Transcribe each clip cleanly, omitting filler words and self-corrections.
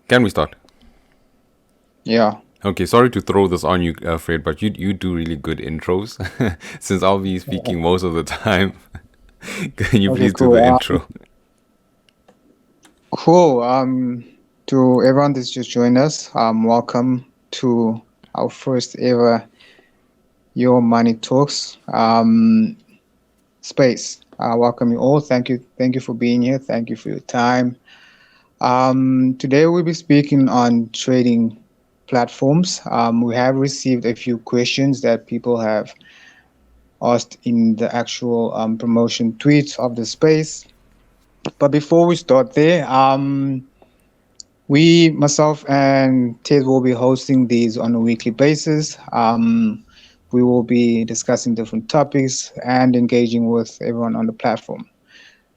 Can we start? Yeah. Okay, sorry to throw this on you, Fred, but you do really good intros. Since I'll be speaking most of the time, can you Okay, please do the cool. intro? Cool. To everyone that's just joined us, welcome to our first ever Your Money Talks space. Welcome you all. Thank you for being here. Thank you for your time. Today we'll be speaking on trading platforms. We have received a few questions that people have asked in the actual promotion tweets of the space. But before we start there, myself and Ted will be hosting these on a weekly basis. We will be discussing different topics and engaging with everyone on the platform,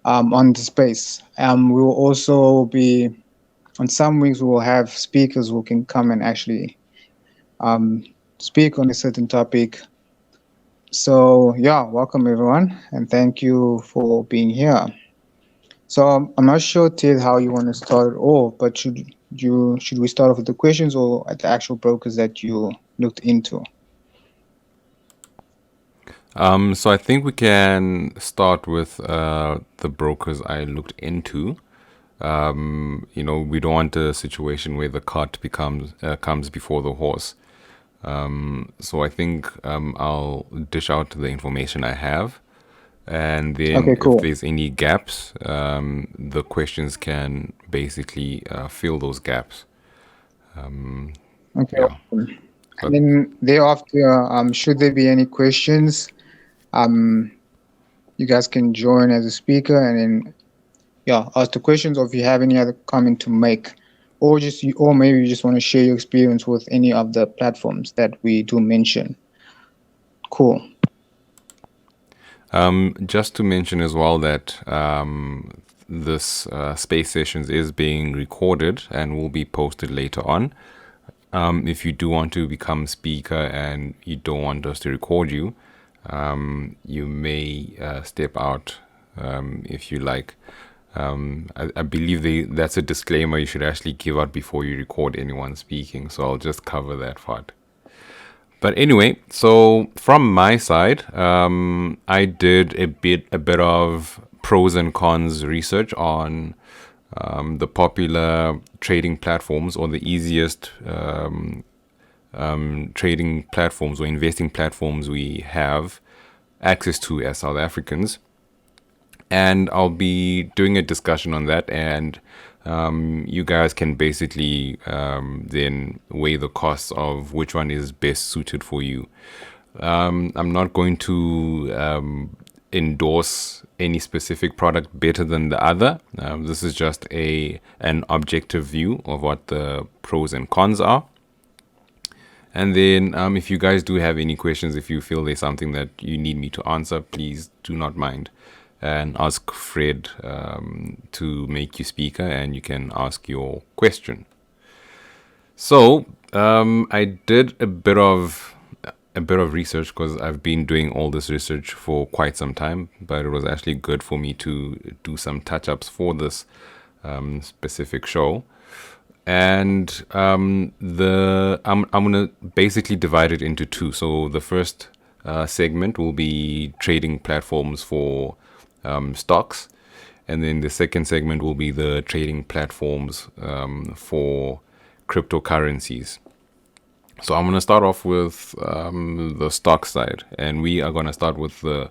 on the space. We will also be, on some weeks, we will have speakers who can come and actually um, speak on a certain topic. So, yeah, welcome everyone, and thank you for being here. So I'm not sure, Ted, how you want to start it off, but should we start off with the questions or at the actual brokers that you looked into? So I think we can start with the brokers I looked into. We don't want a situation where the cart becomes comes before the horse. So I think I'll dish out the information I have, and then Okay, if cool. there's any gaps, the questions can basically fill those gaps. Okay, Yeah, awesome. And but then thereafter, should there be any questions, um, you guys can join as a speaker and then yeah, ask the questions, or if you have any other comment to make, or maybe you just want to share your experience with any of the platforms that we do mention. Cool. just to mention as well that this space sessions is being recorded and will be posted later on. If you do want to become speaker and you don't want us to record you, you may step out if you like. I believe that's a disclaimer you should actually give out before you record anyone speaking, so I'll just cover that part. But anyway, so from my side, I did a bit of pros and cons research on the popular trading platforms or the easiest trading platforms or investing platforms we have access to as South Africans. And I'll be doing a discussion on that, and you guys can basically then weigh the costs of which one is best suited for you. I'm not going to endorse any specific product better than the other. This is just an objective view of what the pros and cons are. And then, if you guys do have any questions, if you feel there's something that you need me to answer, please do not mind and ask Fred to make you speaker, and you can ask your question. So, I did a bit of research because I've been doing all this research for quite some time, but it was actually good for me to do some touch ups for this specific show. And I'm gonna basically divide it into two. So the first segment will be trading platforms for stocks, and then the second segment will be the trading platforms for cryptocurrencies. So I'm gonna start off with the stock side, and we are gonna start with the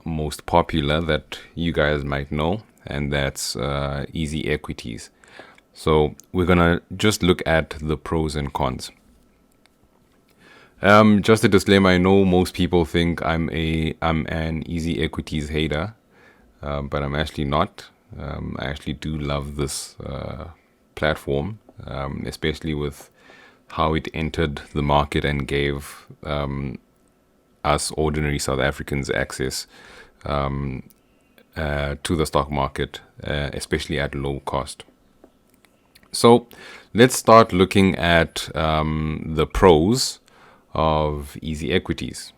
most popular that you guys might know, and that's easy equities. So we're gonna just look at the pros and cons. Just a disclaimer: I know most people think I'm an easy equities hater, but I'm actually not. I actually do love this platform, especially with how it entered the market and gave us ordinary South Africans access to the stock market, especially at low cost. So let's start looking at the pros of easy equities.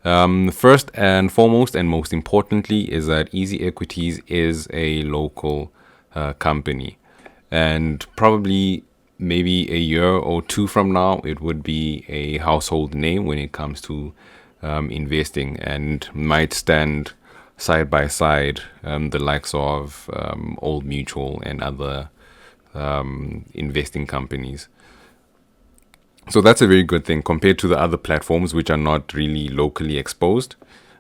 First and foremost, and most importantly, is that Easy Equities is a local company. and probably maybe a year or two from now, it would be a household name when it comes to investing, and might stand side by side the likes of Old Mutual and other investing companies. So that's a very good thing compared to the other platforms, which are not really locally exposed.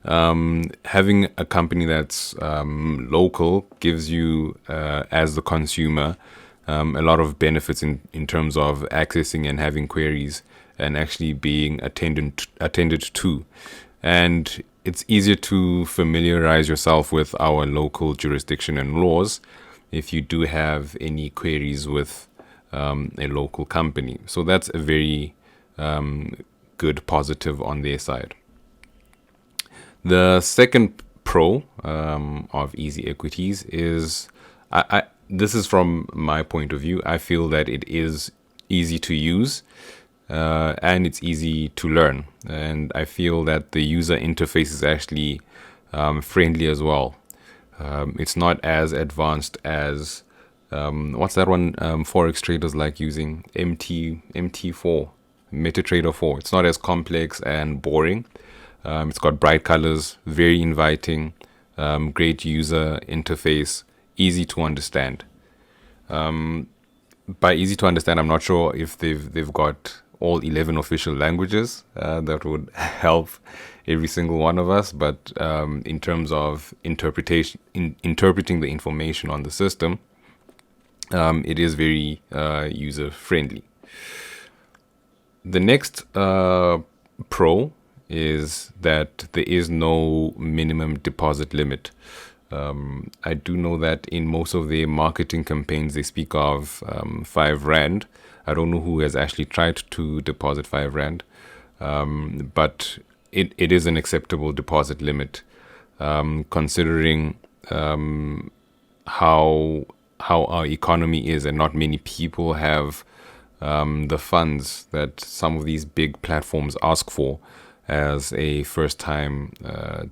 Having a company that's local gives you, as the consumer, a lot of benefits in terms of accessing and having queries and actually being attended to. And it's easier to familiarize yourself with our local jurisdiction and laws if you do have any queries with a local company. So that's a very good positive on their side. The second pro of Easy Equities is, this is from my point of view, I feel that it is easy to use and it's easy to learn. And I feel that the user interface is actually friendly as well. It's not as advanced as what's that one forex traders like using, MT4, MetaTrader 4. It's not as complex and boring. It's got bright colors, very inviting, great user interface, easy to understand. By easy to understand, I'm not sure if they've got all 11 official languages. That would help every single one of us. But in terms of interpreting the information on the system, it is very user friendly. The next pro is that there is no minimum deposit limit. I do know that in most of their marketing campaigns, they speak of 5 Rand. I don't know who has actually tried to deposit 5 Rand, but it is an acceptable deposit limit, considering how our economy is, and not many people have the funds that some of these big platforms ask for as a first-time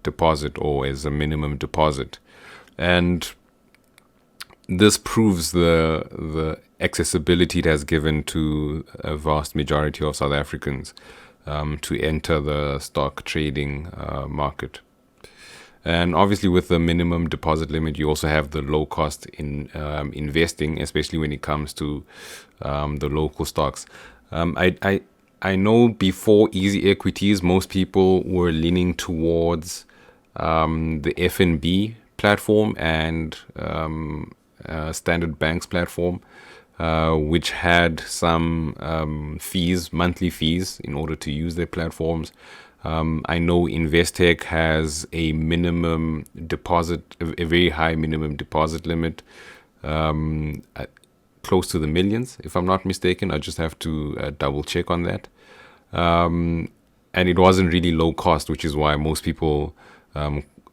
deposit or as a minimum deposit. And this proves the accessibility it has given to a vast majority of South Africans to enter the stock trading market. And obviously, with the minimum deposit limit, you also have the low cost in investing, especially when it comes to the local stocks. I know before Easy Equities, most people were leaning towards the FNB platform and Standard Bank's platform, which had some fees, monthly fees, in order to use their platforms. I know Investec has a minimum deposit, a very high minimum deposit limit, close to the millions, if I'm not mistaken. I just have to double check on that. And it wasn't really low cost, which is why most people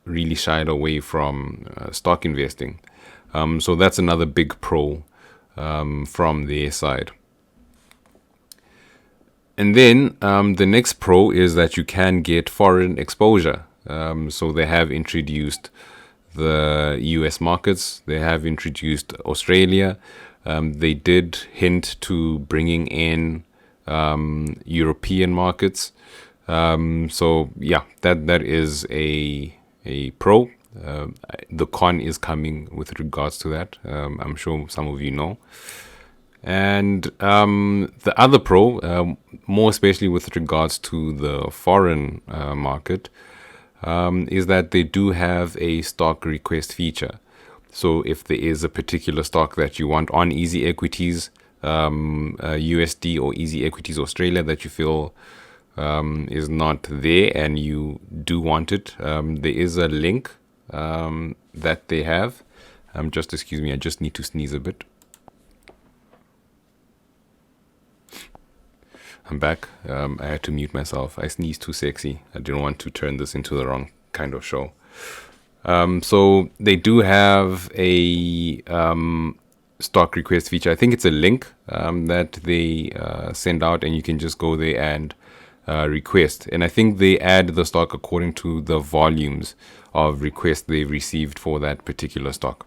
really shied away from stock investing. So that's another big pro from their side. And then the next pro is that you can get foreign exposure. So they have introduced the US markets, they have introduced Australia. They did hint to bringing in European markets. So yeah, that is a pro. The con is coming with regards to that. I'm sure some of you know. And the other pro, more especially with regards to the foreign market, is that they do have a stock request feature. So if there is a particular stock that you want on Easy Equities USD or Easy Equities Australia that you feel is not there and you do want it, there is a link that they have. Just excuse me, I just need to sneeze a bit. I'm back. I had to mute myself. I sneezed too sexy. I didn't want to turn this into the wrong kind of show. So they do have a stock request feature. I think it's a link that they send out, and you can just go there and request. And I think they add the stock according to the volumes of requests they've received for that particular stock.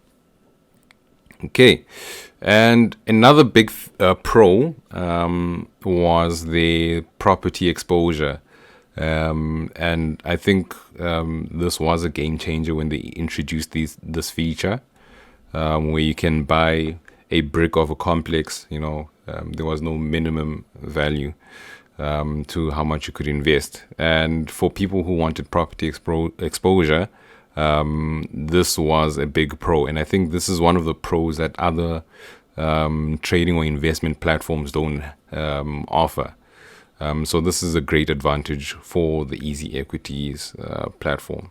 Okay. And another big pro was the property exposure. And I think this was a game changer when they introduced this feature, where you can buy a brick of a complex. There was no minimum value to how much you could invest. And for people who wanted property exposure, this was a big pro. And I think this is one of the pros that other trading or investment platforms don't offer. So this is a great advantage for the Easy Equities platform.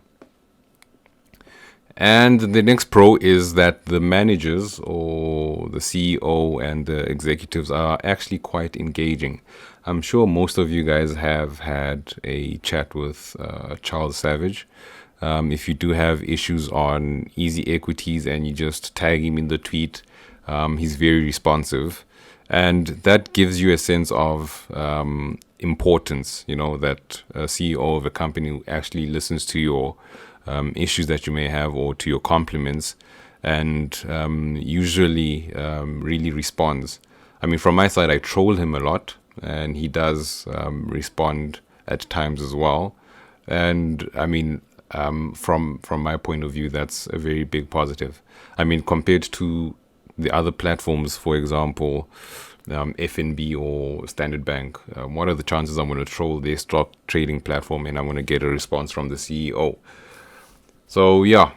And the next pro is that the managers or the CEO and the executives are actually quite engaging. I'm sure most of you guys have had a chat with Charles Savage. If you do have issues on Easy Equities and you just tag him in the tweet, he's very responsive. And that gives you a sense of importance, that a CEO of a company actually listens to your issues that you may have or to your compliments, and usually really responds. I mean, from my side, I troll him a lot, and he does respond at times as well. And I mean, from my point of view, that's a very big positive. I mean, compared to the other platforms, for example, FNB or Standard Bank, what are the chances I'm going to troll their stock trading platform and I'm going to get a response from the CEO? So yeah.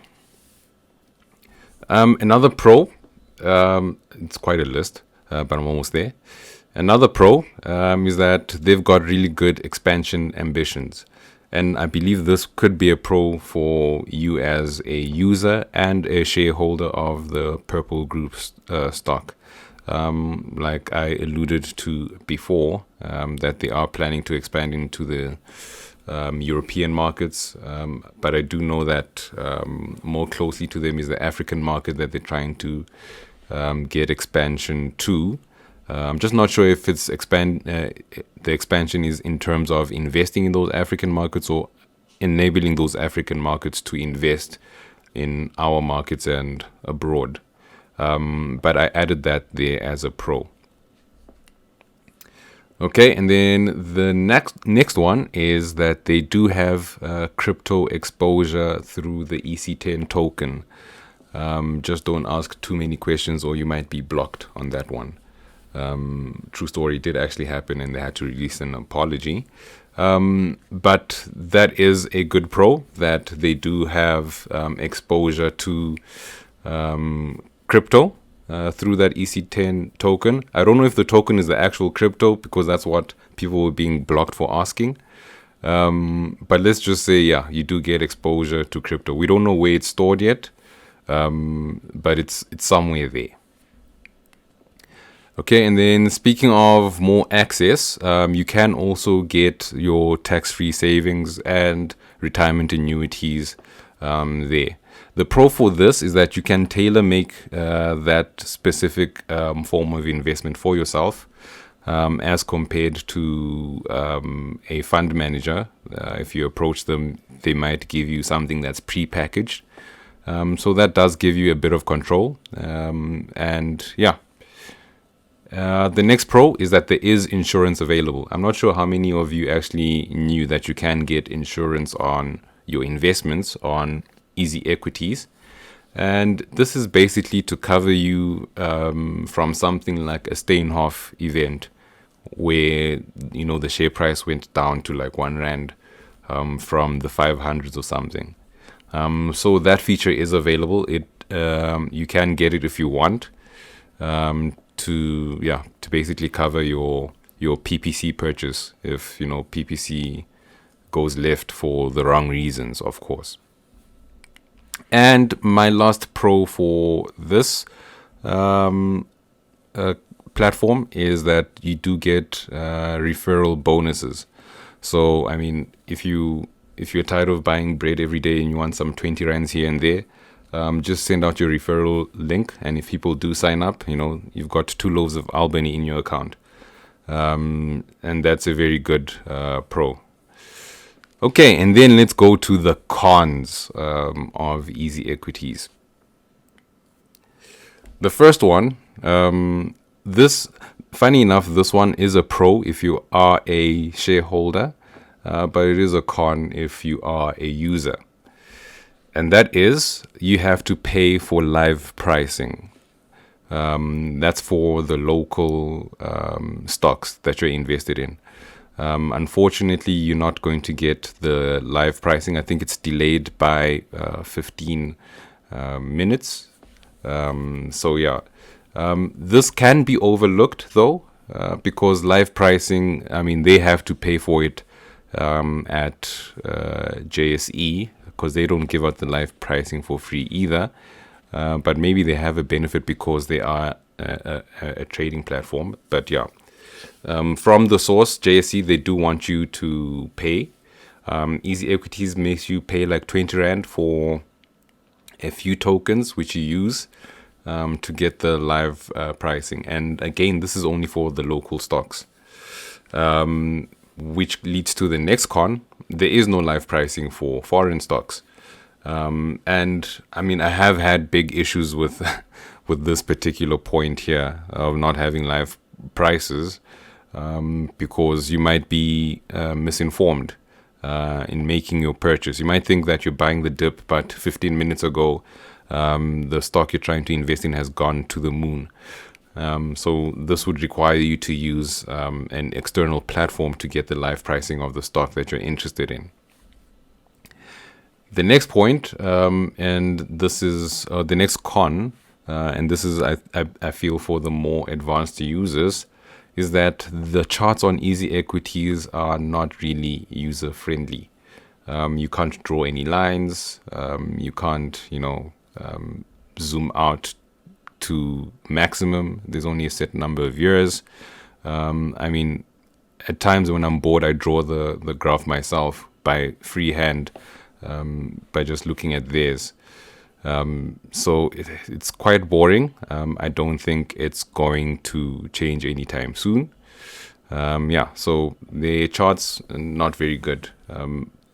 Another pro, it's quite a list, but I'm almost there. Another pro is that they've got really good expansion ambitions. And I believe this could be a pro for you as a user and a shareholder of the Purple Group stock. Like I alluded to before, that they are planning to expand into the European markets. But I do know that more closely to them is the African market that they're trying to get expansion to. I'm just not sure if it's the expansion is in terms of investing in those African markets or enabling those African markets to invest in our markets and abroad. But I added that there as a pro. Okay, and then the next one is that they do have crypto exposure through the EC10 token. Just don't ask too many questions or you might be blocked on that one. True story, did actually happen and they had to release an apology. But that is a good pro, that they do have exposure to crypto through that EC10 token. I don't know if the token is the actual crypto, because that's what people were being blocked for asking. But let's just say, yeah, you do get exposure to crypto. We don't know where it's stored yet, but it's somewhere there. Okay, and then speaking of more access, you can also get your tax-free savings and retirement annuities there. The pro for this is that you can tailor make that specific form of investment for yourself, as compared to a fund manager. If you approach them, they might give you something that's pre-packaged. So that does give you a bit of control. And yeah. The next pro is that there is insurance available. I'm not sure how many of you actually knew that you can get insurance on your investments on Easy Equities. And this is basically to cover you from something like a Steinhoff event, where, the share price went down to like R1 from the 500s or something. So that feature is available. You can get it if you want. To basically cover your PPC purchase if PPC goes left for the wrong reasons, of course. And my last pro for this platform is that you do get referral bonuses. So I mean, if you're tired of buying bread every day and you want some 20 rands here and there, just send out your referral link, and if people do sign up, you've got 2 loaves of Albany in your account. And that's a very good pro. Okay, and then let's go to the cons of Easy Equities. The first one This, funny enough, this one is a pro if you are a shareholder, but it is a con if you are a user. And that is, you have to pay for live pricing. That's for the local stocks that you're invested in. Unfortunately, you're not going to get the live pricing. I think it's delayed by 15 minutes. So yeah, this can be overlooked though, because live pricing, I mean, they have to pay for it at JSE, because they don't give out the live pricing for free either. But maybe they have a benefit because they are a trading platform. But yeah, from the source, JSE, they do want you to pay. Easy Equities makes you pay like 20 Rand for a few tokens, which you use to get the live pricing. And again, this is only for the local stocks, which leads to the next con. There is no live pricing for foreign stocks. And I mean, I have had big issues with with this particular point here of not having live prices, because you might be misinformed in making your purchase. You might think that you're buying the dip, but 15 minutes ago, the stock you're trying to invest in has gone to the moon. So this would require you to use an external platform to get the live pricing of the stock that you're interested in. The next point, and this is the next con, and this is, I feel, for the more advanced users, is that the charts on Easy Equities are not really user friendly. You can't draw any lines. You can't, zoom out to maximum. There's only a set number of years. I mean, at times when I'm bored, I draw the graph myself by freehand, by just looking at theirs. So it's quite boring. I don't think it's going to change anytime soon. So the charts are not very good.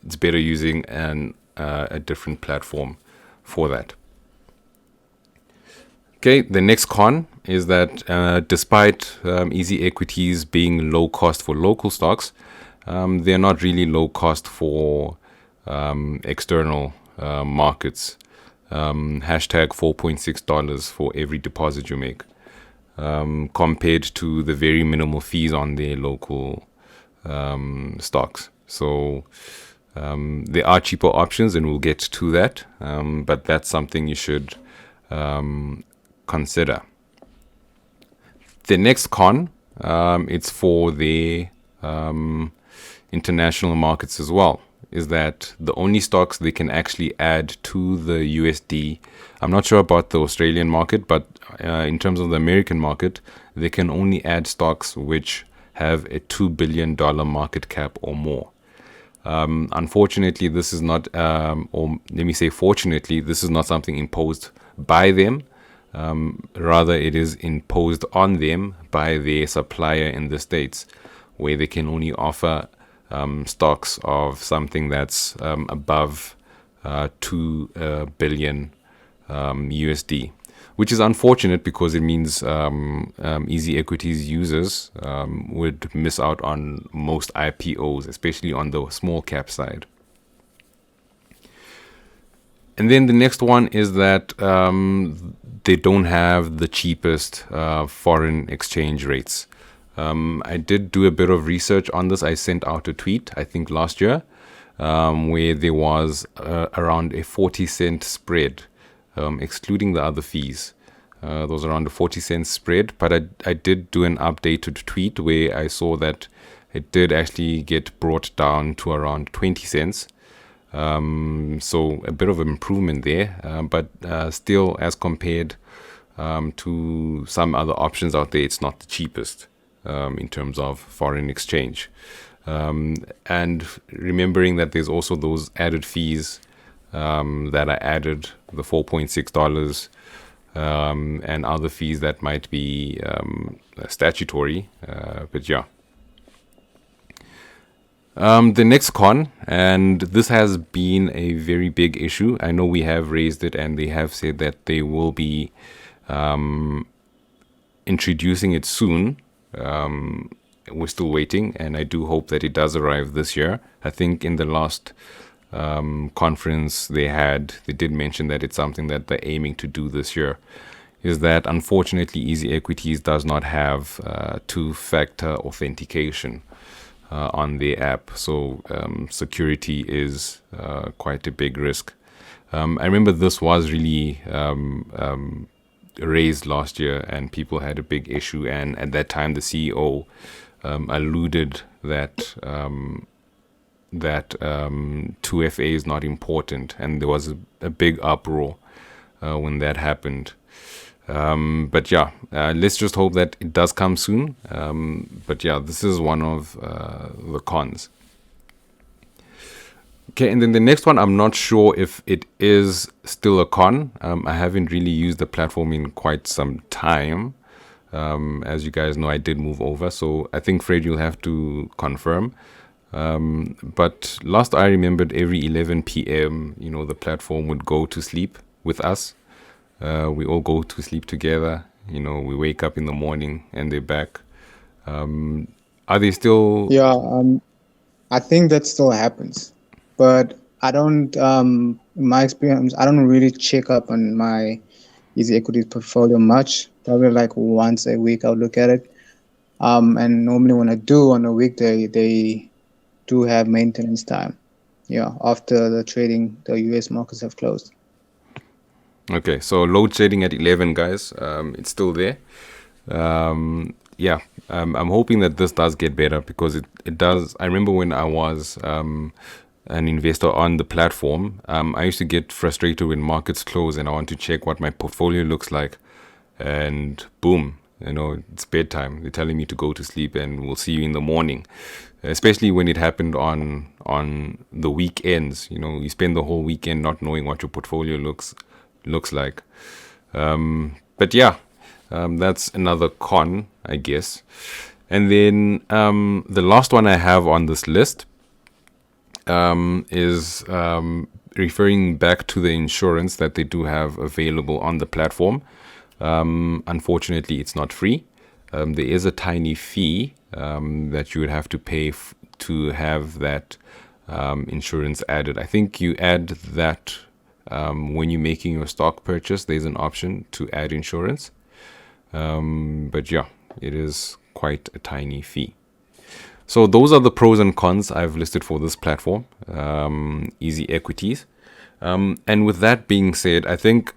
It's better using a different platform for that. Okay, the next con is that despite Easy Equities being low cost for local stocks, they're not really low cost for external markets. Hashtag $4.6 for every deposit you make, compared to the very minimal fees on their local stocks. So there are cheaper options, and we'll get to that, but that's something you should consider. The next con, it's for the international markets as well, is that the only stocks they can actually add to the USD, I'm not sure about the Australian market, but in terms of the American market, they can only add stocks which have a $2 billion market cap or more. Unfortunately, this is not, or let me say fortunately, this is not something imposed by them. Rather, it is imposed on them by their supplier in the States, where they can only offer stocks of something that's above 2 billion USD, which is unfortunate because it means Easy Equities users would miss out on most IPOs, especially on the small cap side. And then the next one is that they don't have the cheapest foreign exchange rates. I did do a bit of research on this. I sent out a tweet, I think last year, where there was around a 40-cent spread, excluding the other fees. There was around a 40-cent spread, but I did do an updated tweet where I saw that it did actually get brought down to around 20 cents. So a bit of improvement there, but still, as compared to some other options out there, it's not the cheapest in terms of foreign exchange. And remembering that there's also those added fees that are added, the $4.6, and other fees that might be statutory, but yeah. The next con, and this has been a very big issue. I know we have raised it, and they have said that they will be introducing it soon. We're still waiting, and I do hope that it does arrive this year. I think in the last conference they did mention that it's something that they're aiming to do this year. Is that unfortunately Easy Equities does not have two-factor authentication on the app, so security is quite a big risk. I remember this was really raised last year, and people had a big issue. And at that time, the CEO alluded that 2FA is not important, and there was a big uproar when that happened. But yeah, let's just hope that it does come soon. But yeah, this is one of the cons. Okay, and then the next one, I'm not sure if it is still a con. I haven't really used the platform in quite some time. As you guys know, I did move over, so I think Fred, you'll have to confirm. But last I remembered, every 11 p.m., the platform would go to sleep with us. We all go to sleep together. We wake up in the morning and they're back. Are they still? Yeah, I think that still happens, but I don't. In my experience, I don't really check up on my Easy Equities portfolio much. Probably like once a week I'll look at it. And normally when I do on a weekday, they do have maintenance time. Yeah, after the US markets have closed. Okay, so load shedding at 11, guys. It's still there. Yeah, I'm hoping that this does get better, because it does. I remember when I was an investor on the platform, I used to get frustrated when markets close and I want to check what my portfolio looks like. And boom, it's bedtime. They're telling me to go to sleep and we'll see you in the morning. Especially when it happened on the weekends. You spend the whole weekend not knowing what your portfolio looks like. But yeah, that's another con, I guess. And then the last one I have on this list is referring back to the insurance that they do have available on the platform. Unfortunately, it's not free. There is a tiny fee that you would have to pay to have that insurance added. I think you add that when you're making your stock purchase. There's an option to add insurance. But yeah, it is quite a tiny fee. So those are the pros and cons I've listed for this platform, Easy Equities. And with that being said, I think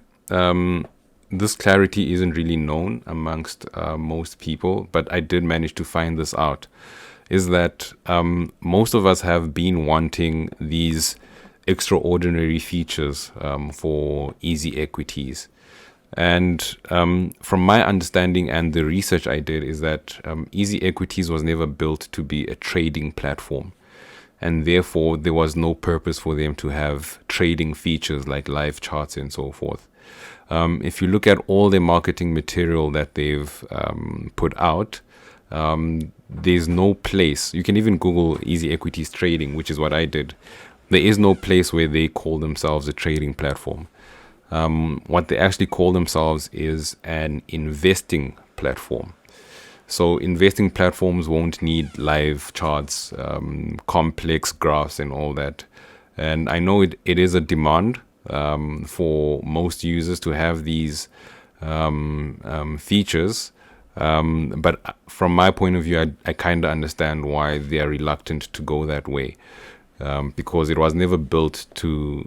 this clarity isn't really known amongst most people, but I did manage to find this out, is that most of us have been wanting these extraordinary features for Easy Equities. And from my understanding and the research I did, is that Easy Equities was never built to be a trading platform. And therefore, there was no purpose for them to have trading features like live charts and so forth. If you look at all the marketing material that they've put out, there's no place. You can even Google Easy Equities trading, which is what I did. There is no place where they call themselves a trading platform. What they actually call themselves is an investing platform. So investing platforms won't need live charts, complex graphs and all that. And I know it is a demand for most users to have these features. But from my point of view, I kind of understand why they are reluctant to go that way. Because it was never built to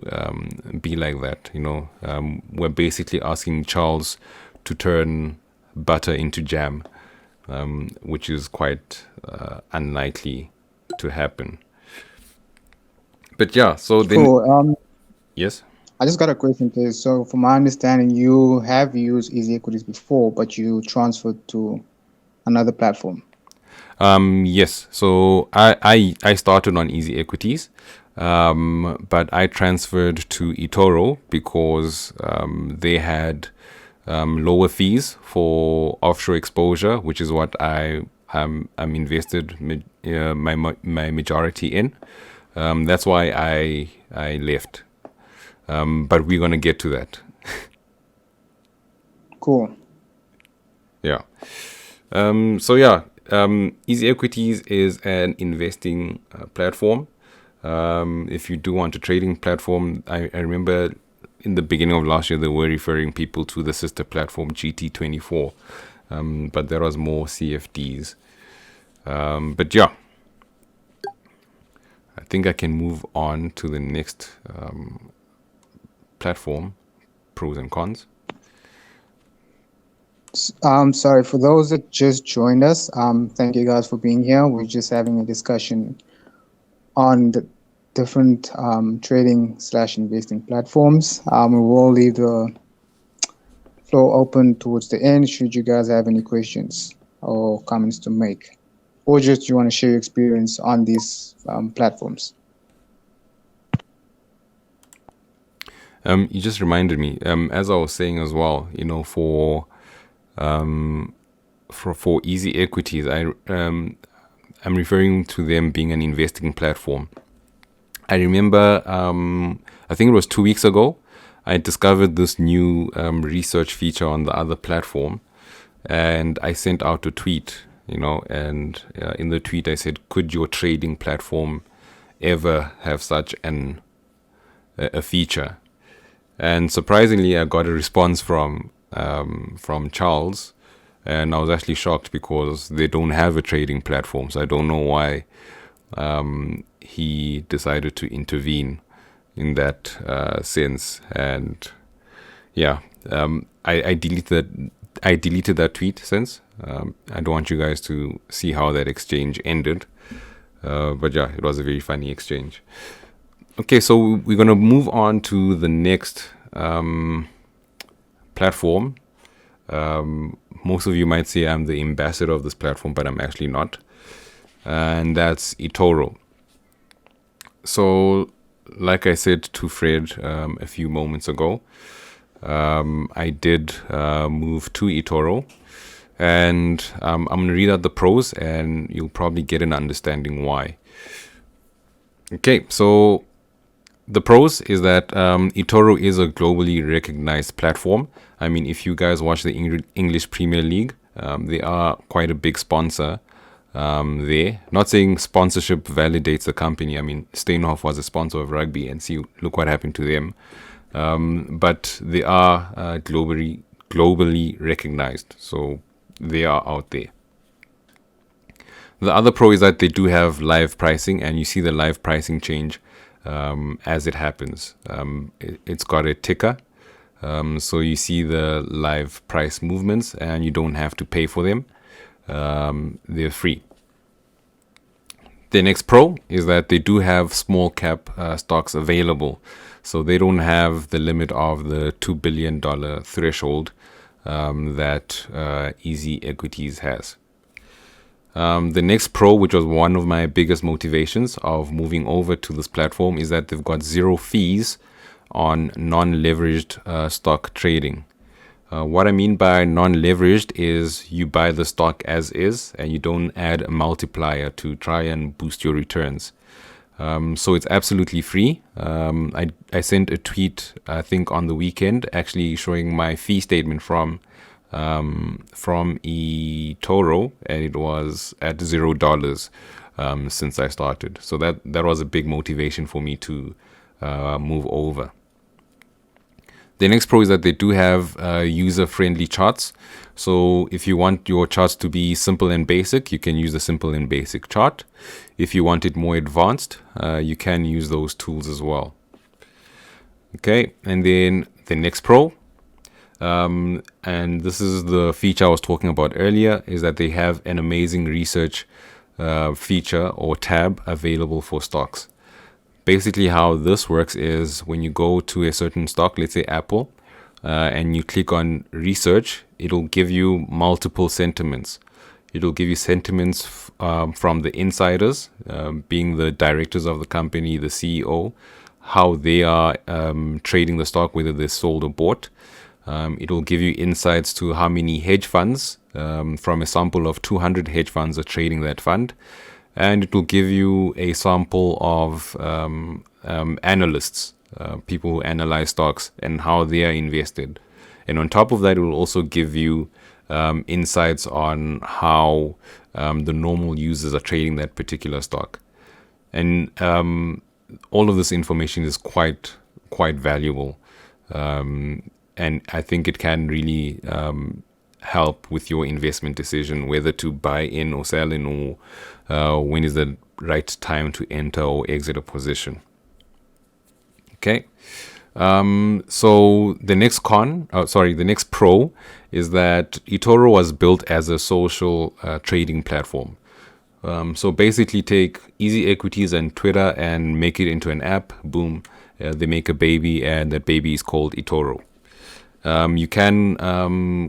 be like that. We're basically asking Charles to turn butter into jam, which is quite unlikely to happen. But yeah, so then... Cool. Yes? I just got a question, please. So from my understanding, you have used Easy Equities before, but you transferred to another platform. Yes. So I started on Easy Equities, but I transferred to eToro because they had lower fees for offshore exposure, which is what I'm invested my majority in. That's why I left. But we're gonna get to that. Cool. Yeah. Easy Equities is an investing platform. If you do want a trading platform, I remember in the beginning of last year they were referring people to the sister platform GT24, but there was more CFDs. But yeah, I think I can move on to the next platform, pros and cons. Sorry for those that just joined us. Thank you guys for being here. We're just having a discussion on the different trading/investing platforms. We will leave the floor open towards the end. Should you guys have any questions or comments to make, or just you want to share your experience on these platforms. You just reminded me, as I was saying as well, for Easy Equities, I'm referring to them being an investing platform. I remember, I think it was 2 weeks ago, I discovered this new research feature on the other platform, and I sent out a tweet, and in the tweet I said, could your trading platform ever have such a feature? And surprisingly, I got a response from Charles, and I was actually shocked because they don't have a trading platform. So I don't know why he decided to intervene in that sense. And yeah, I deleted that tweet since. I don't want you guys to see how that exchange ended. But yeah, it was a very funny exchange. Okay, so we're going to move on to the next platform. Most of you might say I'm the ambassador of this platform, but I'm actually not. And that's eToro. So, like I said to Fred a few moments ago, I did move to eToro. And I'm going to read out the pros, and you'll probably get an understanding why. Okay, so the pros is that eToro is a globally recognized platform. I mean, if you guys watch the English Premier League, they are quite a big sponsor there. Not saying sponsorship validates the company. I mean, Steinhoff was a sponsor of rugby, and look what happened to them. But they are globally recognized, so they are out there. The other pro is that they do have live pricing, and you see the live pricing change as it happens. It's got a ticker, so you see the live price movements, and you don't have to pay for them. They're free. The next pro is that they do have small cap stocks available, so they don't have the limit of the $2 billion threshold that Easy Equities has. The next pro, which was one of my biggest motivations of moving over to this platform, is that they've got 0 fees on non-leveraged stock trading. What I mean by non-leveraged is you buy the stock as is and you don't add a multiplier to try and boost your returns. So it's absolutely free. I sent a tweet, I think on the weekend, actually showing my fee statement from eToro, and it was at $0 since I started. So that was a big motivation for me to move over. The next pro is that they do have user-friendly charts. So if you want your charts to be simple and basic, you can use the simple and basic chart. If you want it more advanced, you can use those tools as well. Okay, and then the next pro, and this is the feature I was talking about earlier, is that they have an amazing research feature or tab available for stocks. Basically, how this works is when you go to a certain stock, let's say Apple, and you click on research, it'll give you multiple sentiments. It'll give you sentiments from the insiders, being the directors of the company, the CEO, how they are trading the stock, whether they're sold or bought. It'll give you insights to how many hedge funds, from a sample of 200 hedge funds, are trading that fund. And it will give you a sample of analysts, people who analyze stocks and how they are invested. And on top of that, it will also give you insights on how the normal users are trading that particular stock. And all of this information is quite valuable. And I think it can really help with your investment decision, whether to buy in or sell in, or when is the right time to enter or exit a position. Okay. So the next the next pro is that eToro was built as a social trading platform. So basically take Easy Equities and Twitter and make it into an app. Boom. They make a baby, and that baby is called eToro. You can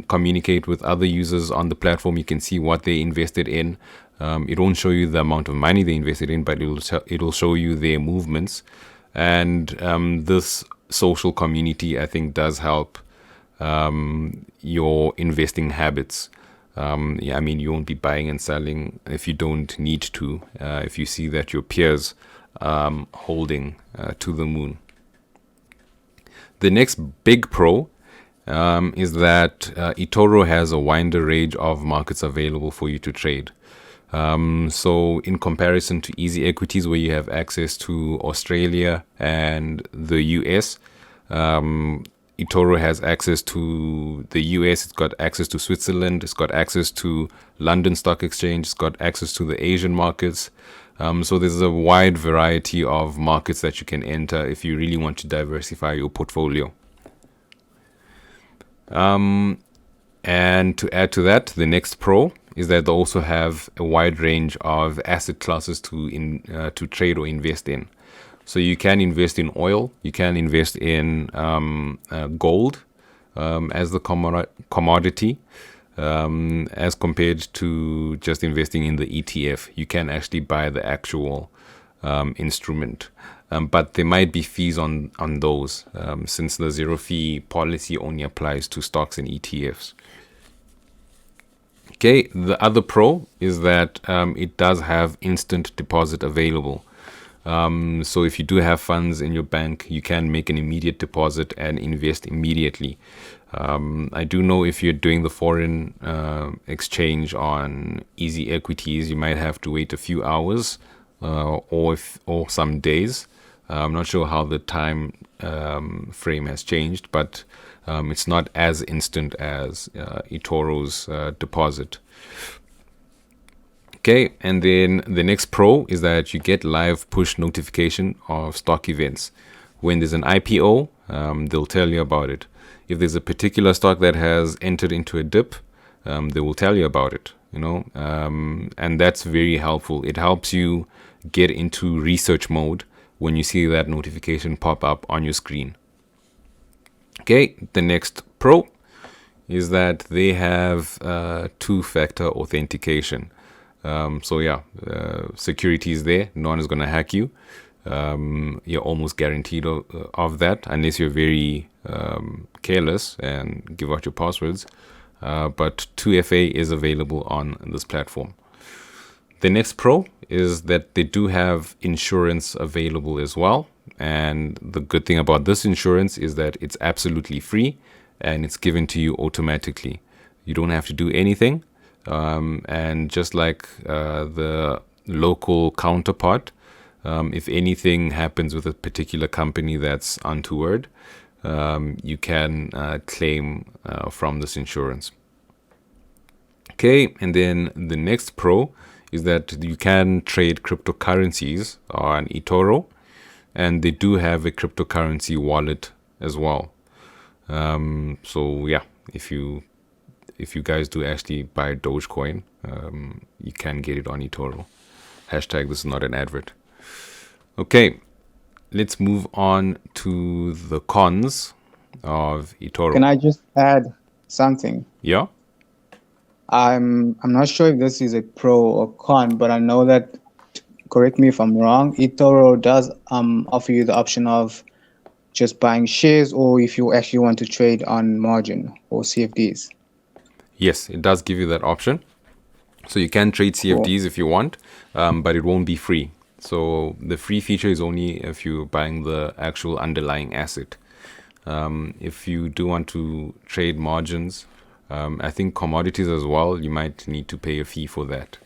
communicate with other users on the platform. You can see what they invested in. It won't show you the amount of money they invested in, but it'll show you their movements. And this social community, I think, does help your investing habits. I mean, you won't be buying and selling if you don't need to, if you see that your peers holding to the moon. The next big pro is that eToro has a wider range of markets available for you to trade. So in comparison to Easy Equities, where you have access to Australia and the US, eToro has access to the US, it's got access to Switzerland, it's got access to London Stock Exchange, it's got access to the Asian markets. So there's a wide variety of markets that you can enter if you really want to diversify your portfolio. And to add to that, the next pro is that they also have a wide range of asset classes to trade or invest in. So you can invest in oil, you can invest in gold as the commodity, as compared to just investing in the ETF. You can actually buy the actual instrument. But there might be fees on those, since the zero fee policy only applies to stocks and ETFs. Okay, the other pro is that it does have instant deposit available. So if you do have funds in your bank, you can make an immediate deposit and invest immediately. I do know if you're doing the foreign exchange on Easy Equities, you might have to wait a few hours or some days. I'm not sure how the time frame has changed, but it's not as instant as eToro's deposit. Okay, and then the next pro is that you get live push notification of stock events. When there's an IPO, they'll tell you about it. If there's a particular stock that has entered into a dip, they will tell you about it, and that's very helpful. It helps you get into research mode when you see that notification pop up on your screen. Okay, the next pro is that they have two-factor authentication. Security is there. No one is going to hack you. You're almost guaranteed of that, unless you're very careless and give out your passwords. But 2FA is available on this platform. The next pro is that they do have insurance available as well. And the good thing about this insurance is that it's absolutely free and it's given to you automatically. You don't have to do anything. And just like the local counterpart, if anything happens with a particular company that's untoward, you can claim from this insurance. Okay, and then the next pro is that you can trade cryptocurrencies on eToro, and they do have a cryptocurrency wallet as well. If you guys do actually buy Dogecoin, you can get it on eToro. Hashtag this is not an advert. Okay, let's move on to the cons of eToro. Can I just add something? Yeah? I'm not sure if this is a pro or con, but I know that, correct me if I'm wrong, eToro does offer you the option of just buying shares, or if you actually want to trade on margin or CFDs. Yes, it does give you that option. So you can trade CFDs if you want, but it won't be free. So the free feature is only if you're buying the actual underlying asset. If you do want to trade margins, I think commodities as well, you might need to pay a fee for that.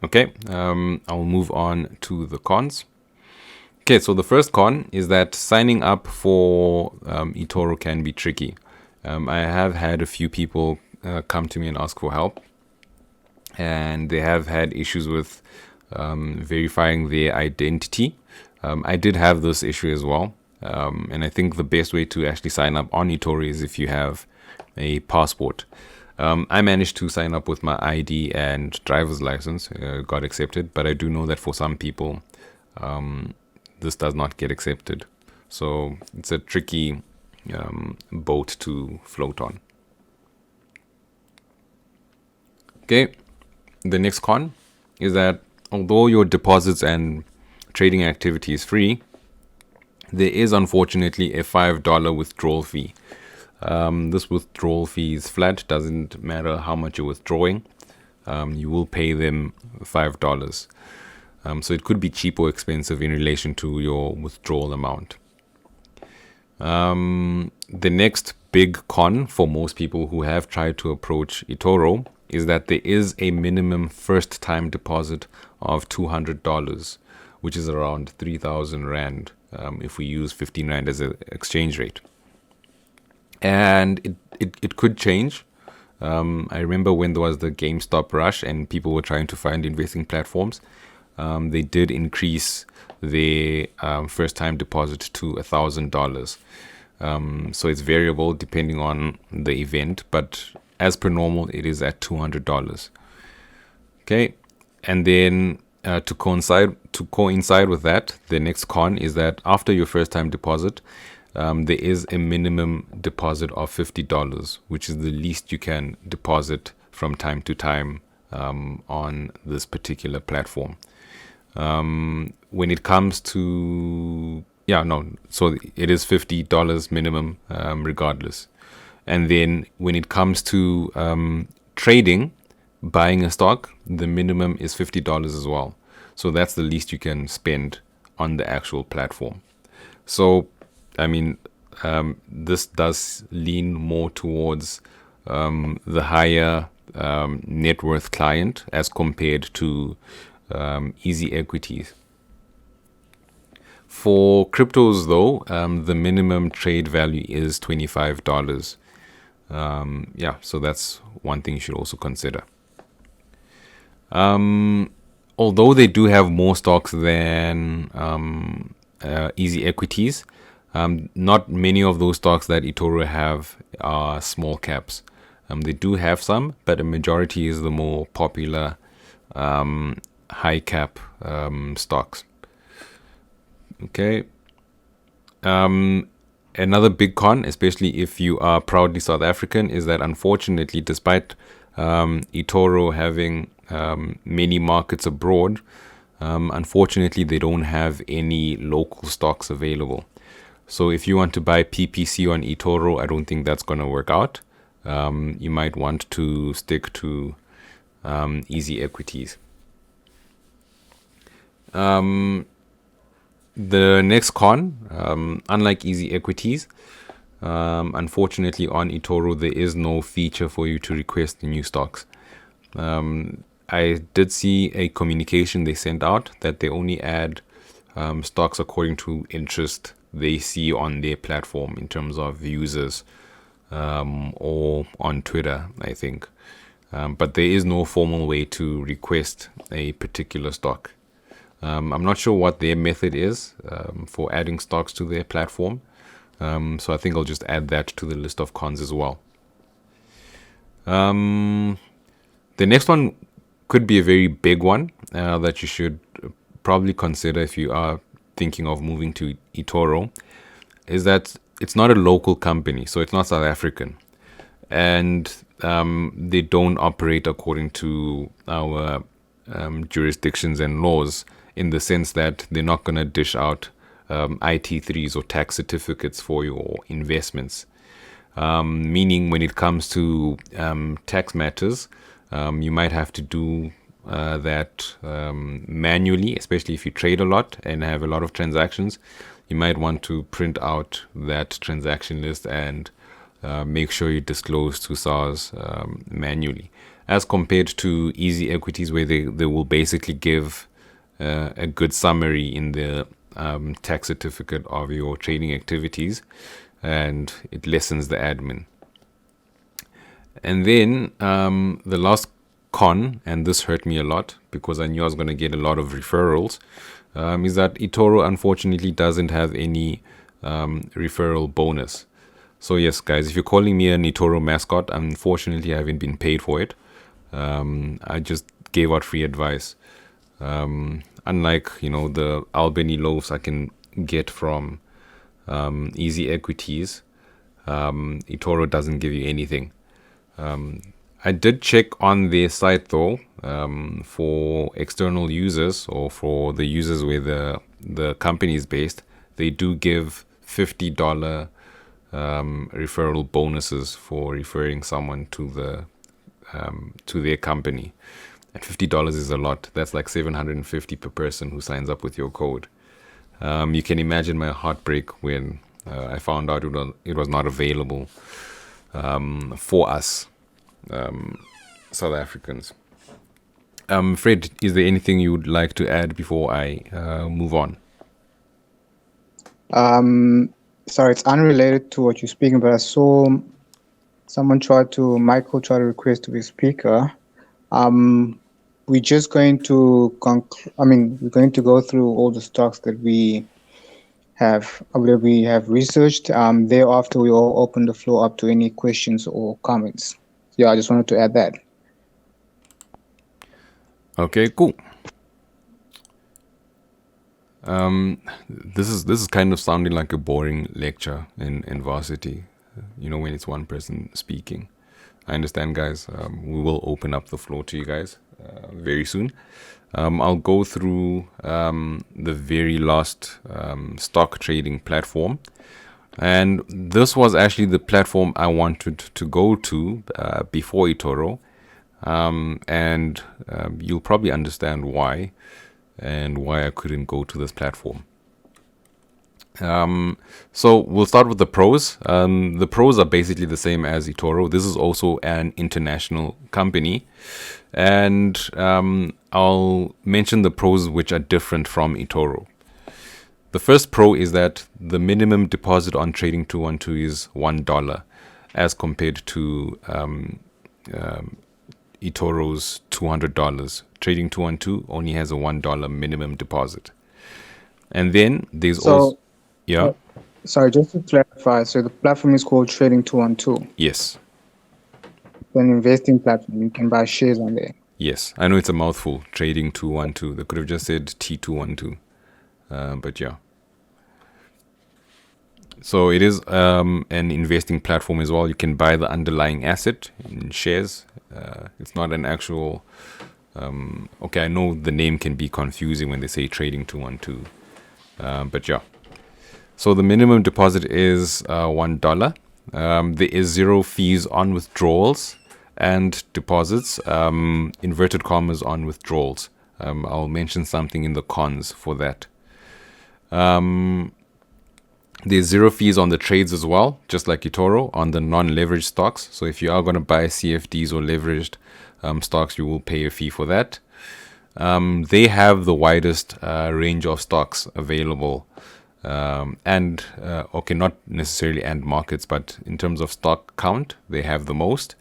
Okay, I'll move on to the cons. Okay, so the first con is that signing up for eToro can be tricky. I have had a few people come to me and ask for help, and they have had issues with verifying their identity. I did have this issue as well, and I think the best way to actually sign up on eToro is if you have a passport. I managed to sign up with my ID and driver's license, got accepted, but I do know that for some people, this does not get accepted. So it's a tricky boat to float on. Okay, the next con is that although your deposits and trading activity is free, there is unfortunately a $5 withdrawal fee. This withdrawal fee is flat, doesn't matter how much you're withdrawing. You will pay them $5. So it could be cheap or expensive in relation to your withdrawal amount. The next big con for most people who have tried to approach eToro is that there is a minimum first time deposit of $200, which is around 3,000 Rand if we use 15 Rand as an exchange rate. And it could change. I remember when there was the GameStop rush and people were trying to find investing platforms, they did increase their first time deposit to $1,000. So it's variable depending on the event, but as per normal, it is at $200. Okay, and then to coincide with that, the next con is that after your first time deposit, there is a minimum deposit of $50, which is the least you can deposit from time to time on this particular platform. When it comes to so it is $50 minimum regardless. And then when it comes to trading, buying a stock, the minimum is $50 as well. So that's the least you can spend on the actual platform. So, I mean, this does lean more towards the higher net worth client as compared to easy equities. For cryptos, though, the minimum trade value is $25. So that's one thing you should also consider. Although they do have more stocks than easy equities, not many of those stocks that eToro have are small caps. They do have some, but a majority is the more popular high cap stocks. Okay. Another big con, especially if you are proudly South African, is that unfortunately, despite eToro having many markets abroad, unfortunately they don't have any local stocks available. So if you want to buy PPC on eToro, I don't think that's going to work out. You might want to stick to easy equities. The next con, unlike easy equities, unfortunately on eToro there is no feature for you to request new stocks. I did see a communication they sent out that they only add stocks according to interest they see on their platform in terms of users, or on Twitter, I think. But there is no formal way to request a particular stock. I'm not sure what their method is for adding stocks to their platform. So I think I'll just add that to the list of cons as well. The next one could be a very big one that you should probably consider if you are thinking of moving to eToro, is that it's not a local company, so it's not South African. And they don't operate according to our jurisdictions and laws, in the sense that they're not going to dish out IT3s or tax certificates for your investments. Meaning when it comes to tax matters, you might have to do that manually, especially if you trade a lot and have a lot of transactions. you might want to print out that transaction list and make sure you disclose to SARS manually, as compared to Easy Equities, where they will basically give a good summary in the tax certificate of your trading activities, and it lessens the admin. And then the last con, and this hurt me a lot because I knew I was going to get a lot of referrals, is that eToro unfortunately doesn't have any referral bonus. So yes, guys, if you're calling me an eToro mascot, unfortunately I haven't been paid for it. I just gave out free advice. Unlike, the Albany loaves I can get from Easy Equities, eToro doesn't give you anything. I did check on their site though, for external users or for the users where the company is based. They do give $50 referral bonuses for referring someone to their company. And $50 is a lot. That's like $750 per person who signs up with your code. You can imagine my heartbreak when I found out it was not available for us South Africans. Fred, is there anything you would like to add before I move on? Sorry, it's unrelated to what you're speaking, but I saw Michael tried to request to be speaker. We're just going to we're going to go through all the stocks that we have researched. Thereafter, we will open the floor up to any questions or comments. Yeah, I just wanted to add that. Okay, cool. This is kind of sounding like a boring lecture in varsity, when it's one person speaking. I understand, guys. We will open up the floor to you guys very soon. I'll go through the very last stock trading platform. And this was actually the platform I wanted to go to before eToro. And you'll probably understand why and why I couldn't go to this platform. So we'll start with the pros. The pros are basically the same as eToro. This is also an international company. And I'll mention the pros which are different from eToro. The first pro is that the minimum deposit on Trading 212 is $1 as compared to eToro's $200. Trading 212 only has a $1 minimum deposit. And then there's also... Yeah. Sorry, just to clarify, so the platform is called Trading 212. Yes. It's an investing platform. You can buy shares on there. Yes. I know it's a mouthful, Trading 212. They could have just said T212. But yeah. So it is an investing platform as well. You can buy the underlying asset in shares. It's not an actual... okay, I know the name can be confusing when they say Trading 212. But yeah. So the minimum deposit is $1. There is 0 fees on withdrawals and deposits. Inverted commas on withdrawals. I'll mention something in the cons for that. There's 0 fees on the trades as well, just like eToro, on the non-leveraged stocks. So if you are going to buy CFDs or leveraged stocks, you will pay a fee for that. They have the widest range of stocks available. Not necessarily end markets, but in terms of stock count, they have the most.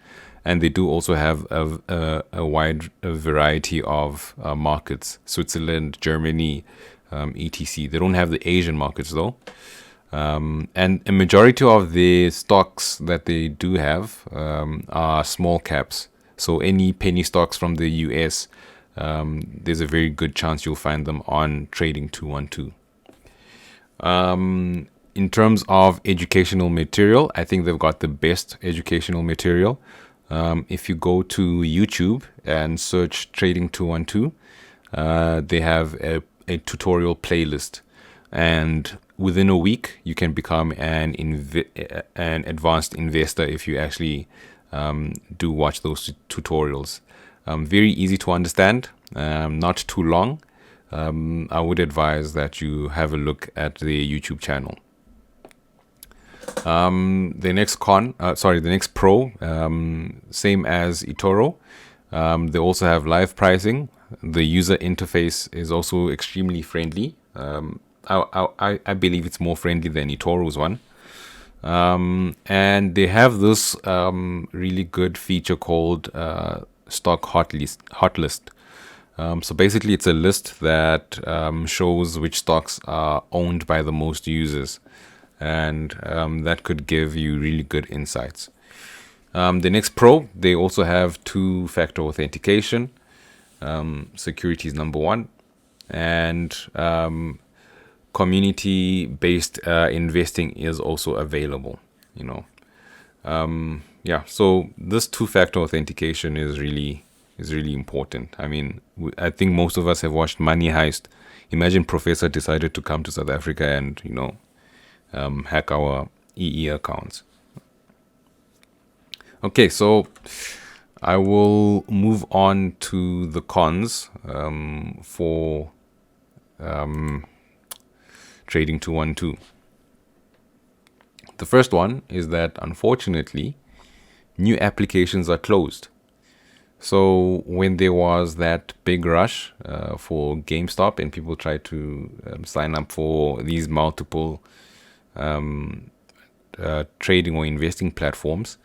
And they do also have a wide variety of markets, Switzerland, Germany, etc. They don't have the Asian markets though. And a majority of the stocks that they do have are small caps. So any penny stocks from the US, there's a very good chance you'll find them on Trading 212. In terms of educational material, I think they've got the best educational material. If you go to YouTube and search Trading 212, they have a tutorial playlist, and within a week you can become an advanced investor if you actually do watch those tutorials. Very easy to understand, not too long. I would advise that you have a look at their YouTube channel. The next pro, same as eToro. They also have live pricing. The user interface is also extremely friendly. I believe it's more friendly than eToro's one. And they have this really good feature called Stock Hot List. So basically, it's a list that shows which stocks are owned by the most users, and that could give you really good insights. The next pro, they also have two-factor authentication. Security is number one, and community-based investing is also available. So this two-factor authentication is really important. I mean, I think most of us have watched Money Heist. Imagine Professor decided to come to South Africa and hack our EE accounts. Okay, so I will move on to the cons for trading 212. The first one is that, unfortunately, new applications are closed. So when there was that big rush for GameStop and people tried to sign up for these multiple trading or investing platforms,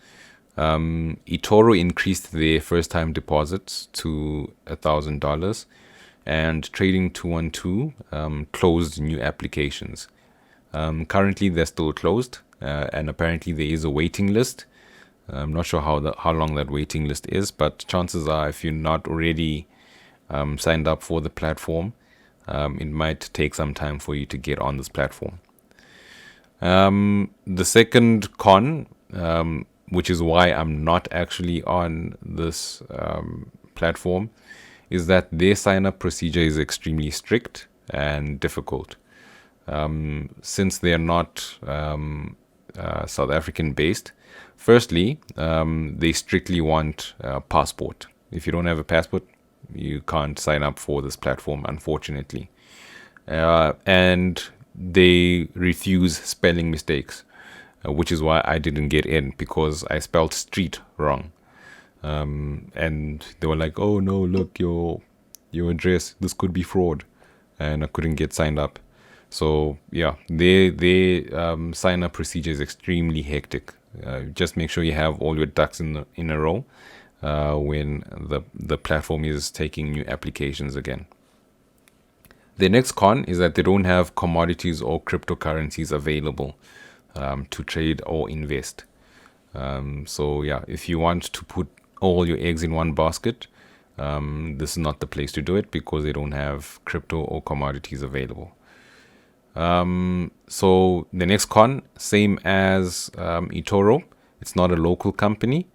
eToro increased their first-time deposits to $1,000, and Trading 212 closed new applications. Currently, they're still closed, and apparently there is a waiting list. I'm not sure how long that waiting list is, but chances are, if you're not already signed up for the platform, it might take some time for you to get on this platform. The second con, which is why I'm not actually on this platform, is that their sign-up procedure is extremely strict and difficult. Since they are not South African-based, firstly, they strictly want a passport. If you don't have a passport, you can't sign up for this platform, unfortunately. And they refuse spelling mistakes, which is why I didn't get in, because I spelled street wrong. And they were like, "Oh no, look, your address, this could be fraud," and I couldn't get signed up. So yeah, their sign up procedure is extremely hectic. Just make sure you have all your ducks in a row when the platform is taking new applications again. The next con is that they don't have commodities or cryptocurrencies available to trade or invest. So yeah, if you want to put all your eggs in one basket, this is not the place to do it, because they don't have crypto or commodities available. So the next con, same as eToro, it's not a local company.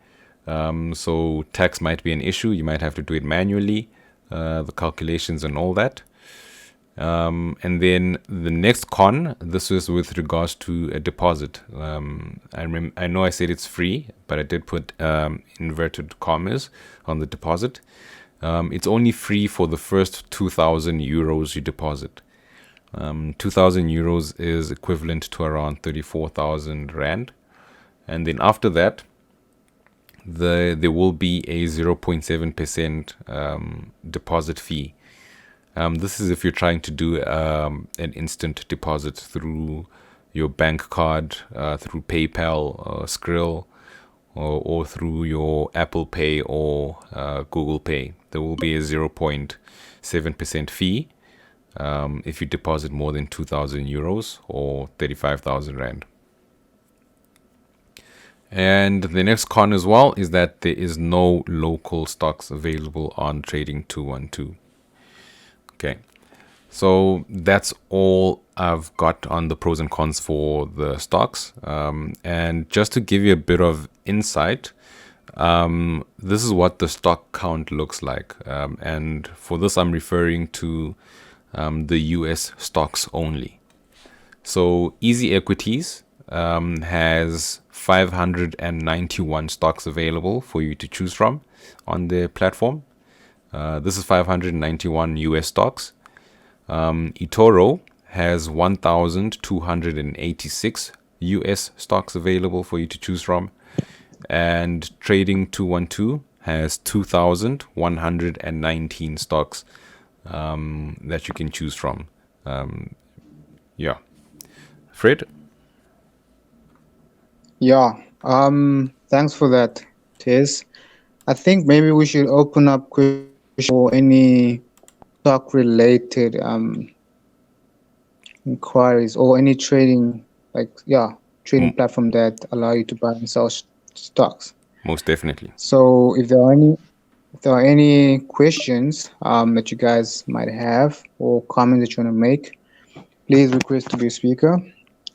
So tax might be an issue. You might have to do it manually, the calculations and all that. And then the next con, this is with regards to a deposit. I know I said it's free, but I did put inverted commas on the deposit. It's only free for the first 2,000 euros you deposit. 2,000 euros is equivalent to around 34,000 rand. And then after that, there will be a 0.7% deposit fee. This is if you're trying to do an instant deposit through your bank card, through PayPal, Skrill, or through your Apple Pay or Google Pay. There will be a 0.7% fee if you deposit more than 2,000 euros or 35,000 rand. And the next con as well is that there is no local stocks available on Trading 212. Okay, so that's all I've got on the pros and cons for the stocks. And just to give you a bit of insight, this is what the stock count looks like. And for this, I'm referring to the US stocks only. So Easy Equities has 591 stocks available for you to choose from on their platform. This is 591 US stocks. eToro has 1,286 US stocks available for you to choose from, and Trading 212 has 2,119 stocks that you can choose from. Yeah, Fred. Yeah. Thanks for that, Tez. I think maybe we should open up questions for any stock related inquiries or any trading trading platform that allow you to buy and sell stocks. Most definitely. So if there are any questions that you guys might have or comments that you want to make, please request to be a speaker.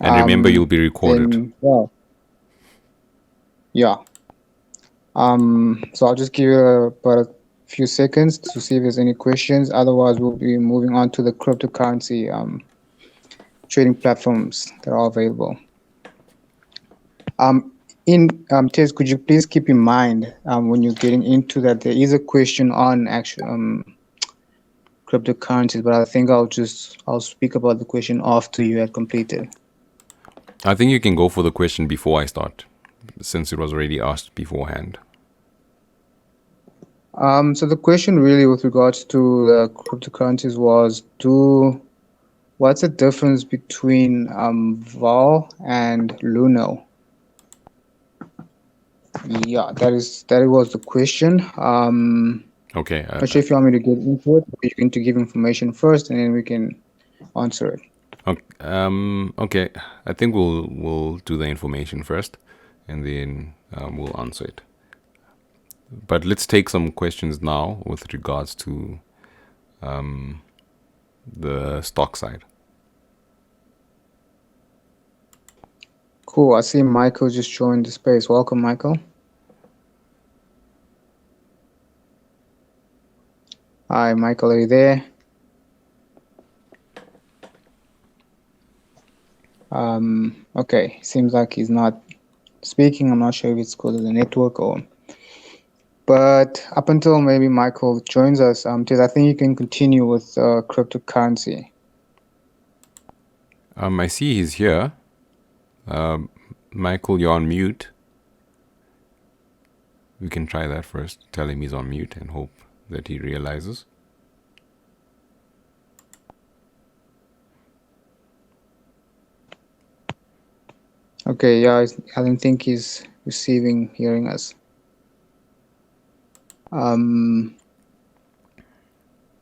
And remember, you'll be recorded. Then, yeah. So I'll just give you about a few seconds to see if there's any questions. Otherwise, we'll be moving on to the cryptocurrency trading platforms that are available. Tez, could you please keep in mind when you're getting into that, there is a question on actual cryptocurrencies, but I think I'll speak about the question after you had completed. I think you can go for the question before I start, since it was already asked beforehand. So the question really with regards to the cryptocurrencies was, what's the difference between Vol and Luno? Yeah, that was the question. Okay. Not sure if you want me to get into it, or you're going to give information first, and then we can answer it. Okay. I think we'll do the information first, and then we'll answer it. But let's take some questions now with regards to the stock side. Cool. I see Michael just joined the space. Welcome, Michael. Hi, Michael. Are you there? Okay. Seems like he's not speaking. I'm not sure if it's because of the network or. But up until maybe Michael joins us, Tiz, I think you can continue with cryptocurrency. I see he's here. Michael, you're on mute. We can try that first. Tell him he's on mute and hope that he realizes. Okay, yeah, I don't think he's hearing us.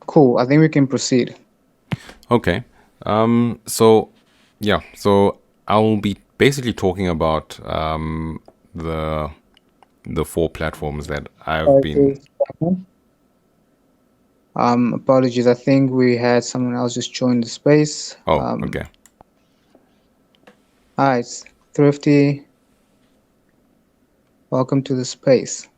Cool. I think we can proceed. Okay. So I will be basically talking about the four platforms that I've been. Apologies. I think we had someone else just join the space. Oh, okay. Hi, it's Thrifty. Welcome to the space.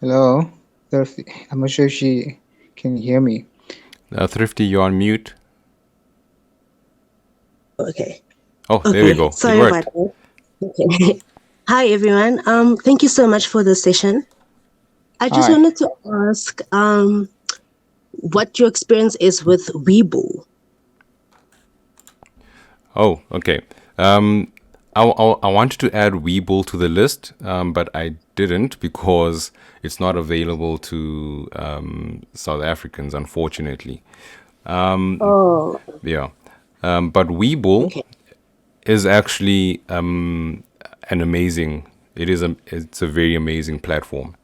Hello, Thrifty. I'm not sure if she can hear me. Thrifty, you're on mute. Okay. Oh, there we go. Sorry about that. Okay. Hi, everyone. Thank you so much for the session. I just wanted to ask what your experience is with Webull. Oh, okay. I wanted to add Webull to the list, but I didn't because it's not available to South Africans, unfortunately. Yeah. But Webull is actually it's a very amazing platform.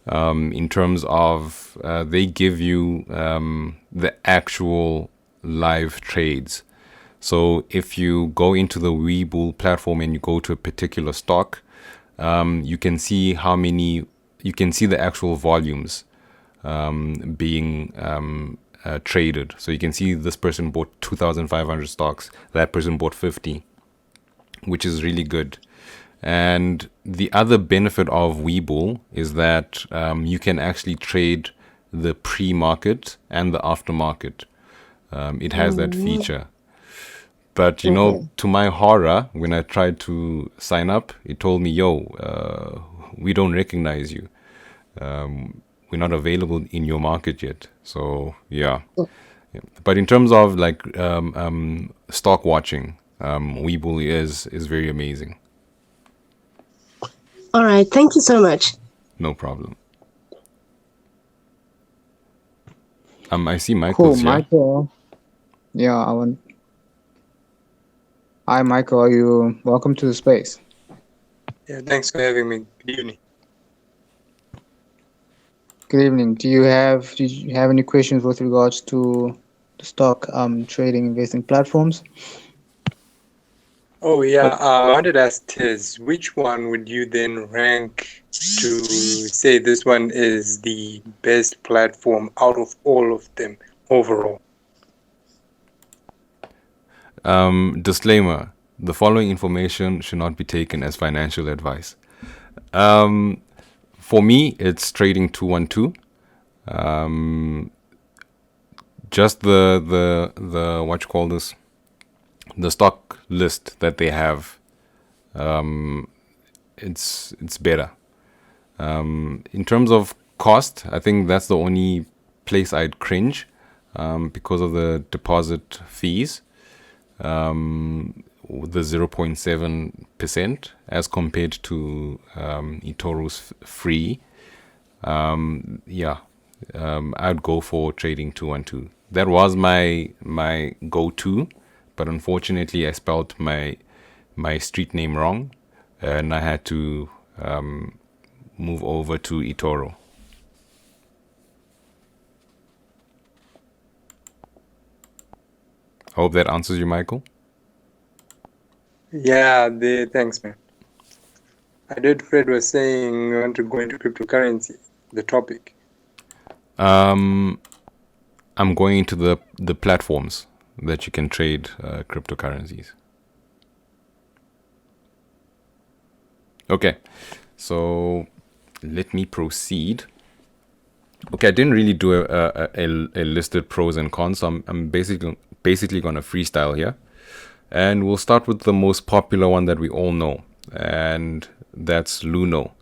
In terms of they give you the actual live trades. So if you go into the Webull platform and you go to a particular stock, you can see the actual volumes being traded. So you can see this person bought 2,500 stocks, that person bought 50, which is really good. And the other benefit of Webull is that you can actually trade the pre-market and the aftermarket. It has that feature. But to my horror, when I tried to sign up, it told me, "Yo, we don't recognize you. We're not available in your market yet." So yeah. Yeah. But in terms of like stock watching, Webull is very amazing. All right. Thank you so much. No problem. I see Cool, Michael's here. Michael. Yeah, Hi, Michael. Are you welcome to the space? Yeah, thanks for having me. Good evening. Good evening. Did you have any questions with regards to the stock trading investing platforms? Oh yeah, I wanted to ask Tiz, which one would you then rank to say this one is the best platform out of all of them overall? Disclaimer: the following information should not be taken as financial advice. For me, it's Trading 212. Just the what you call this, the stock list that they have. It's better. In terms of cost, I think that's the only place I'd cringe because of the deposit fees. The 0.7% as compared to eToro's free. I'd go for Trading 212. That was my go-to, but unfortunately I spelled my street name wrong, and I had to move over to eToro. Hope that answers you, Michael. Yeah, thanks, man. I did. Fred was saying we want to go into cryptocurrency, the topic. I'm going into the platforms that you can trade cryptocurrencies. Okay, so let me proceed. Okay, I didn't really do a listed pros and cons, so I'm basically gonna freestyle here, and we'll start with the most popular one that we all know, and that's Luno.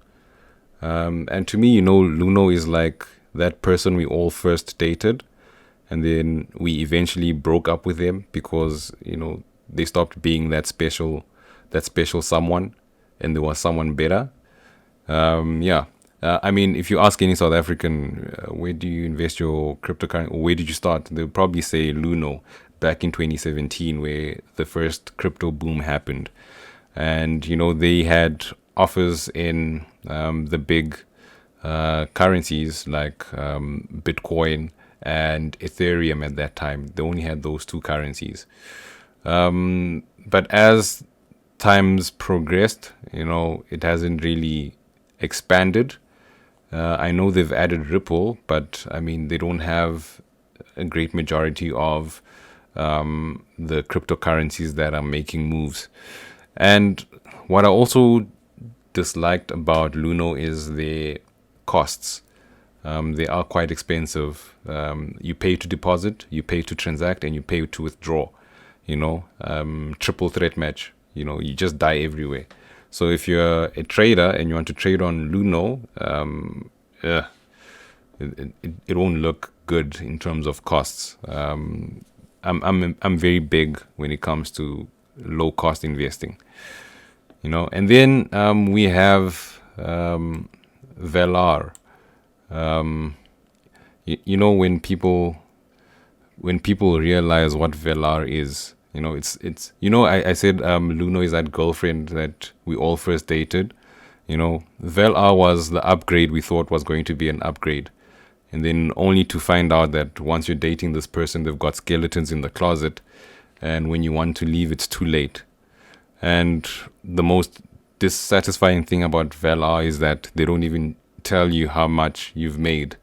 And to me, Luno is like that person we all first dated, and then we eventually broke up with them because they stopped being that special someone, and there was someone better. I mean, if you ask any South African, where do you invest your cryptocurrency, or where did you start? They'll probably say Luno back in 2017, where the first crypto boom happened. And, they had offers in the big currencies like Bitcoin and Ethereum at that time. They only had those two currencies. But as times progressed, it hasn't really expanded. I know they've added Ripple, but I mean, they don't have a great majority of the cryptocurrencies that are making moves. And what I also disliked about Luno is their costs. They are quite expensive. You pay to deposit, you pay to transact, and you pay to withdraw. Triple threat match. You just die everywhere. So if you're a trader and you want to trade on Luno, it won't look good in terms of costs. I'm very big when it comes to low cost investing. And then we have Velar. When people realize what Velar is, it's I said Luno is that girlfriend that we all first dated. Velar was the upgrade we thought was going to be an upgrade, and then only to find out that once you're dating this person, they've got skeletons in the closet, and when you want to leave, it's too late. And the most dissatisfying thing about Velar is that they don't even tell you how much you've made.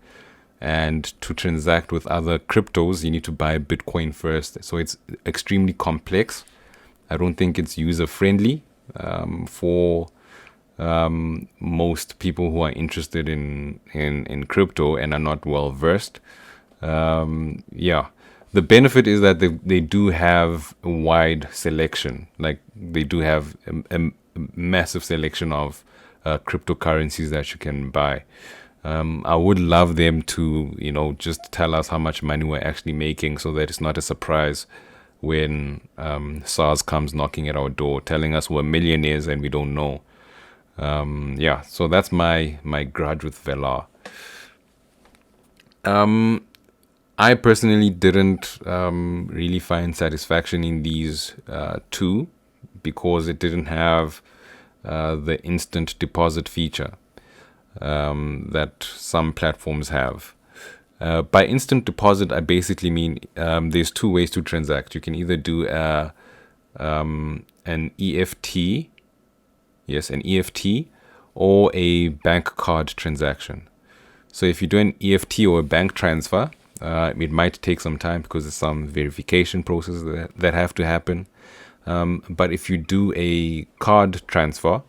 And to transact with other cryptos, you need to buy Bitcoin first. So it's extremely complex. I don't think it's user friendly for most people who are interested in crypto and are not well versed. The benefit is that they do have a wide selection. Like they do have a massive selection of cryptocurrencies that you can buy. I would love them to, just tell us how much money we're actually making, so that it's not a surprise when SARS comes knocking at our door, telling us we're millionaires and we don't know. Yeah, so that's my grudge with Velar. I personally didn't really find satisfaction in these two, because it didn't have the instant deposit feature that some platforms have. By instant deposit, I basically mean there's two ways to transact. You can either do an EFT, yes, an EFT, or a bank card transaction. So if you do an EFT or a bank transfer, it might take some time because there's some verification processes that have to happen. But if you do a card transfer,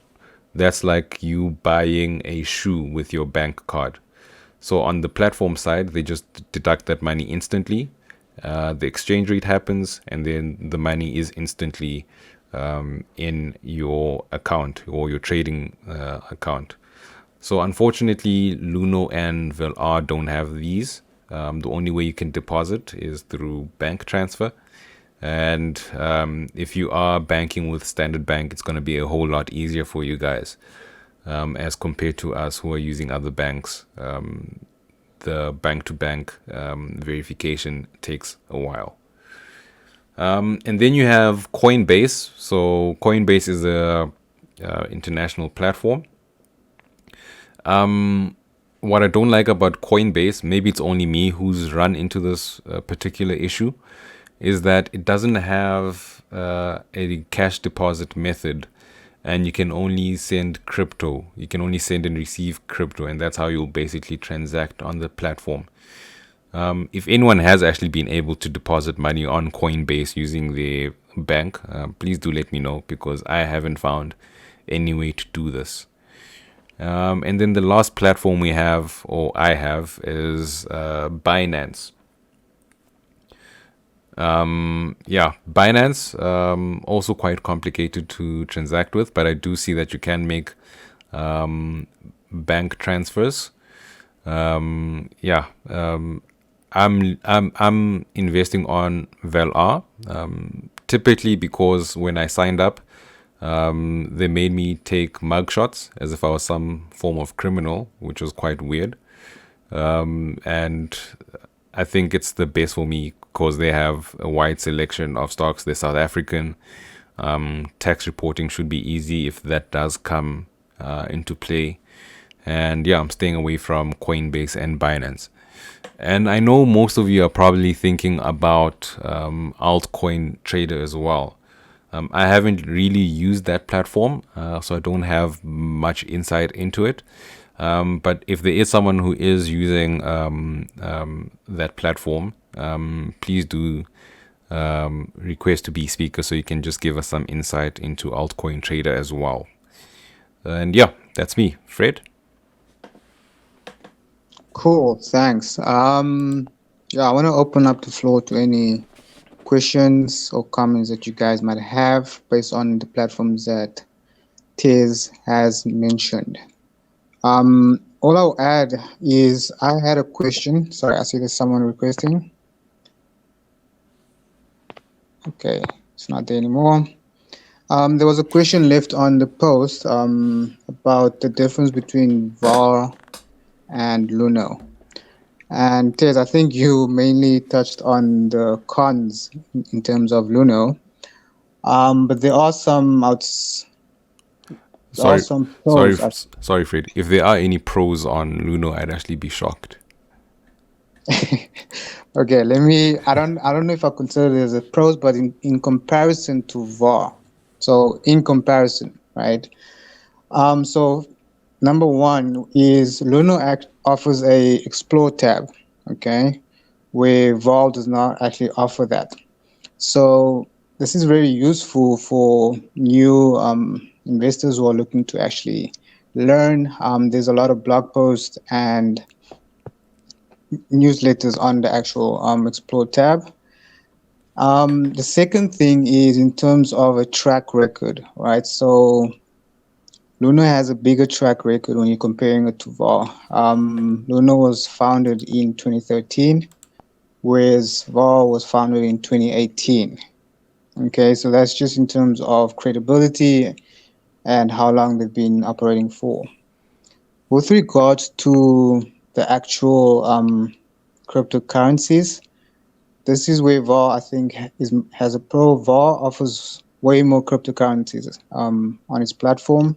that's like you buying a shoe with your bank card. So on the platform side, they just deduct that money instantly. The exchange rate happens, and then the money is instantly in your account or your trading account. So unfortunately, Luno and Velar don't have these. The only way you can deposit is through bank transfer. And if you are banking with Standard Bank, it's going to be a whole lot easier for you guys as compared to us who are using other banks. The bank-to-bank verification takes a while. And then you have Coinbase. So Coinbase is a international platform. What I don't like about Coinbase, maybe it's only me who's run into this particular issue, is that it doesn't have a cash deposit method, and you can only send crypto. You can only send and receive crypto, and that's how you'll basically transact on the platform. If anyone has actually been able to deposit money on Coinbase using their bank, please do let me know, because I haven't found any way to do this. And then the last platform we have, or I have, is Binance. Binance, also quite complicated to transact with, but I do see that you can make bank transfers. I'm investing on Velar, typically because when I signed up, they made me take mugshots as if I was some form of criminal, which was quite weird. And I think it's the best for me because they have a wide selection of stocks. They're South African. Tax reporting should be easy if that does come into play. And yeah, I'm staying away from Coinbase and Binance. And I know most of you are probably thinking about Altcoin Trader as well. I haven't really used that platform, so I don't have much insight into it. But if there is someone who is using that platform, please do request to be speaker so you can just give us some insight into Altcoin Trader as well. And yeah, that's me, Fred. Cool, thanks. I want to open up the floor to any questions or comments that you guys might have based on the platforms that Tiz has mentioned. All I'll add is I had a question. Sorry, I see there's someone requesting. Okay, it's not there anymore. There was a question left on the post about the difference between VAR and Luno. And Tez, I think you mainly touched on the cons in terms of Luno, but there are some Sorry, Fred. If there are any pros on Luno, I'd actually be shocked. Okay, I don't know if I consider it as a pros, but in comparison to VAR. So in comparison, right? So number one is Luno offers a Explore tab, okay, where VAR does not actually offer that. So this is very useful for new investors who are looking to actually learn. There's a lot of blog posts and newsletters on the actual Explore tab. The second thing is in terms of a track record, right? So Luna has a bigger track record when you're comparing it to VAR. Luna was founded in 2013, whereas VAR was founded in 2018. Okay, so that's just in terms of credibility and how long they've been operating for. With regards to the actual cryptocurrencies, this is where VAR, I think, has a pro. VAR offers way more cryptocurrencies on its platform.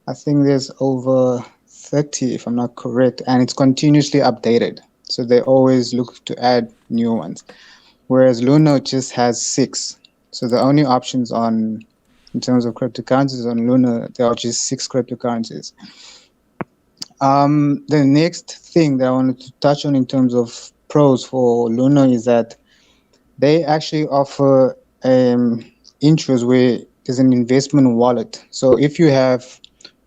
I think there's over 30, if I'm not correct, and it's continuously updated. So they always look to add new ones. Whereas Luna just has 6. So the only options in terms of cryptocurrencies on Luna, there are just 6 cryptocurrencies. The next thing that I wanted to touch on in terms of pros for Luna is that they actually offer interest where there's an investment wallet. So if you have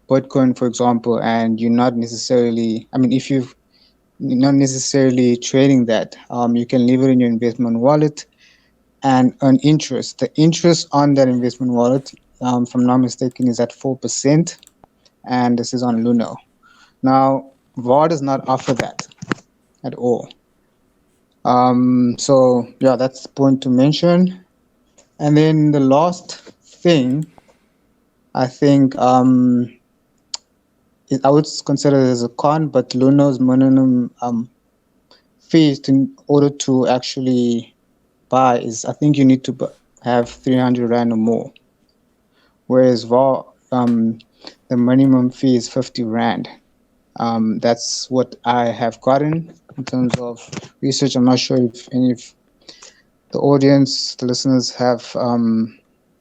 Bitcoin, for example, and you're not necessarily, if you're not necessarily trading that, you can leave it in your investment wallet and earn interest. The interest on that investment wallet, if I'm not mistaken, is at 4%, and this is on Luna. Now, VAR does not offer that at all. So yeah, that's the point to mention. And then the last thing, I think, I would consider it as a con, but Luna's minimum fees in order to actually buy is, I think you need to have 300 Rand or more. Whereas VAR, the minimum fee is 50 Rand. That's what I have gotten in terms of research. I'm not sure if any of the audience, the listeners have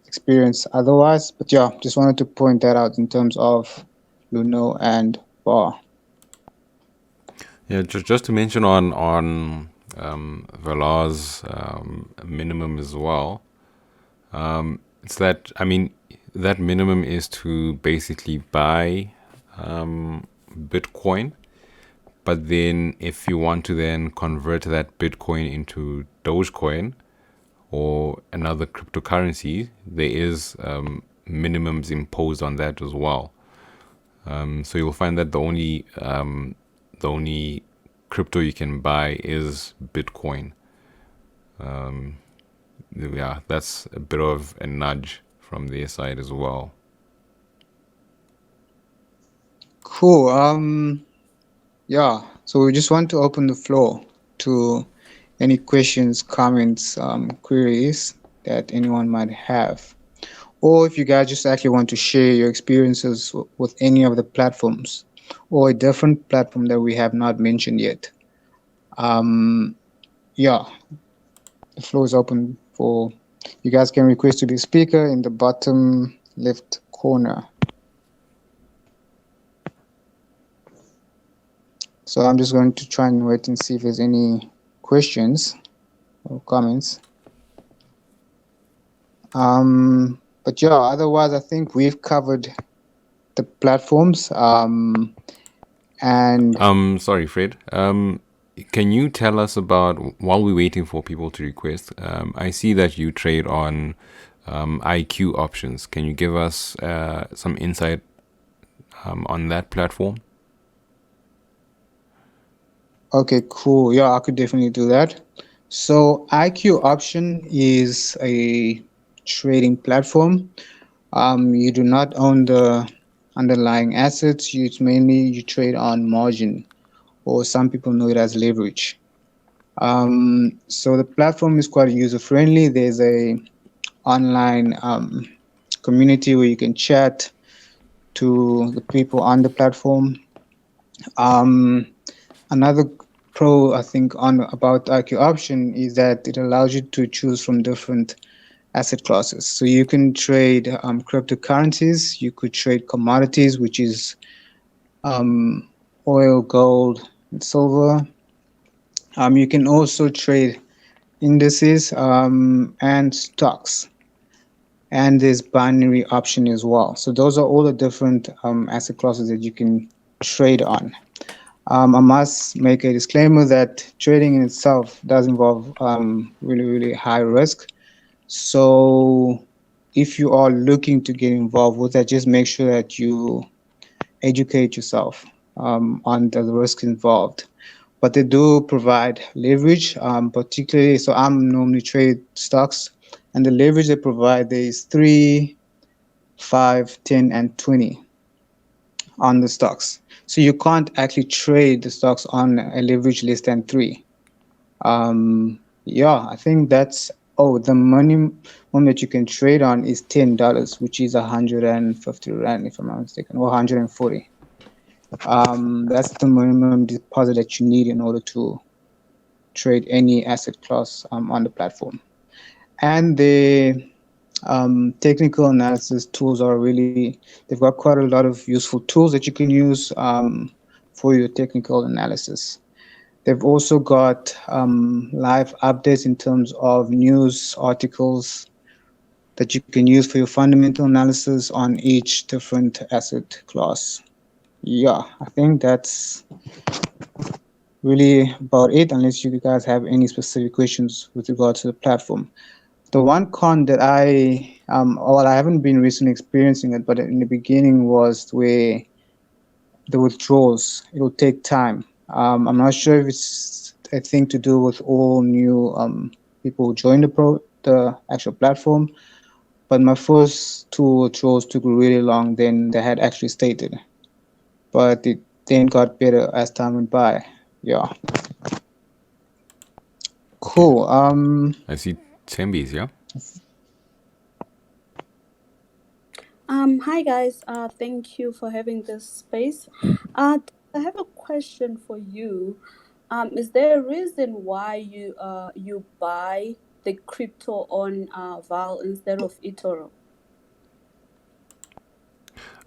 experienced otherwise, but yeah, just wanted to point that out in terms of Luno and VAR. Yeah, just to mention on Valar's minimum as well. It's that, that minimum is to basically buy Bitcoin, but then if you want to then convert that Bitcoin into Dogecoin or another cryptocurrency, there is minimums imposed on that as well. So you'll find that the only crypto you can buy is Bitcoin. Yeah, that's a bit of a nudge from their side as well. Cool. Yeah, so we just want to open the floor to any questions, comments, queries that anyone might have. Or if you guys just actually want to share your experiences with any of the platforms or a different platform that we have not mentioned yet. Yeah, the floor is open for, you guys can request to be speaker in the bottom left corner. So I'm just going to try and wait and see if there's any questions or comments. But yeah, otherwise I think we've covered the platforms. And sorry, Fred. Can you tell us about, while we're waiting for people to request, I see that you trade on IQ options. Can you give us some insight on that platform? Okay, cool. Yeah, I could definitely do that. So IQ option is a trading platform. You do not own the underlying assets. You trade on margin, or some people know it as leverage. So the platform is quite user friendly. There's a online community where you can chat to the people on the platform. Another pro, I think, about IQ option is that it allows you to choose from different asset classes. So you can trade cryptocurrencies, you could trade commodities, which is oil, gold, and silver. You can also trade indices and stocks. And there's binary option as well. So those are all the different asset classes that you can trade on. I must make a disclaimer that trading in itself does involve really, really high risk. So if you are looking to get involved with that, just make sure that you educate yourself on the risk involved. But they do provide leverage, particularly. So I'm normally trade stocks, and the leverage they provide there is 3, 5, 10, and 20 on the stocks. So you can't actually trade the stocks on a leverage less than 3. Yeah, I think that's the minimum that you can trade on is $10, which is 150 rand, if I'm not mistaken, or 140. That's the minimum deposit that you need in order to trade any asset class on the platform. And the technical analysis tools are really, they've got quite a lot of useful tools that you can use for your technical analysis. They've also got live updates in terms of news articles that you can use for your fundamental analysis on each different asset class. Yeah, I think that's really about it, unless you guys have any specific questions with regard to the platform. The one con that I haven't been recently experiencing it, but in the beginning was where the withdrawals, it will take time. I'm not sure if it's a thing to do with all new people who join the actual platform, but my first 2 withdrawals took really long than they had actually stated. But it then got better as time went by. Yeah. Cool. I see Tembis, yeah? Hi guys. Thank you for having this space. I have a question for you. Is there a reason why you buy the crypto on Val instead of eToro?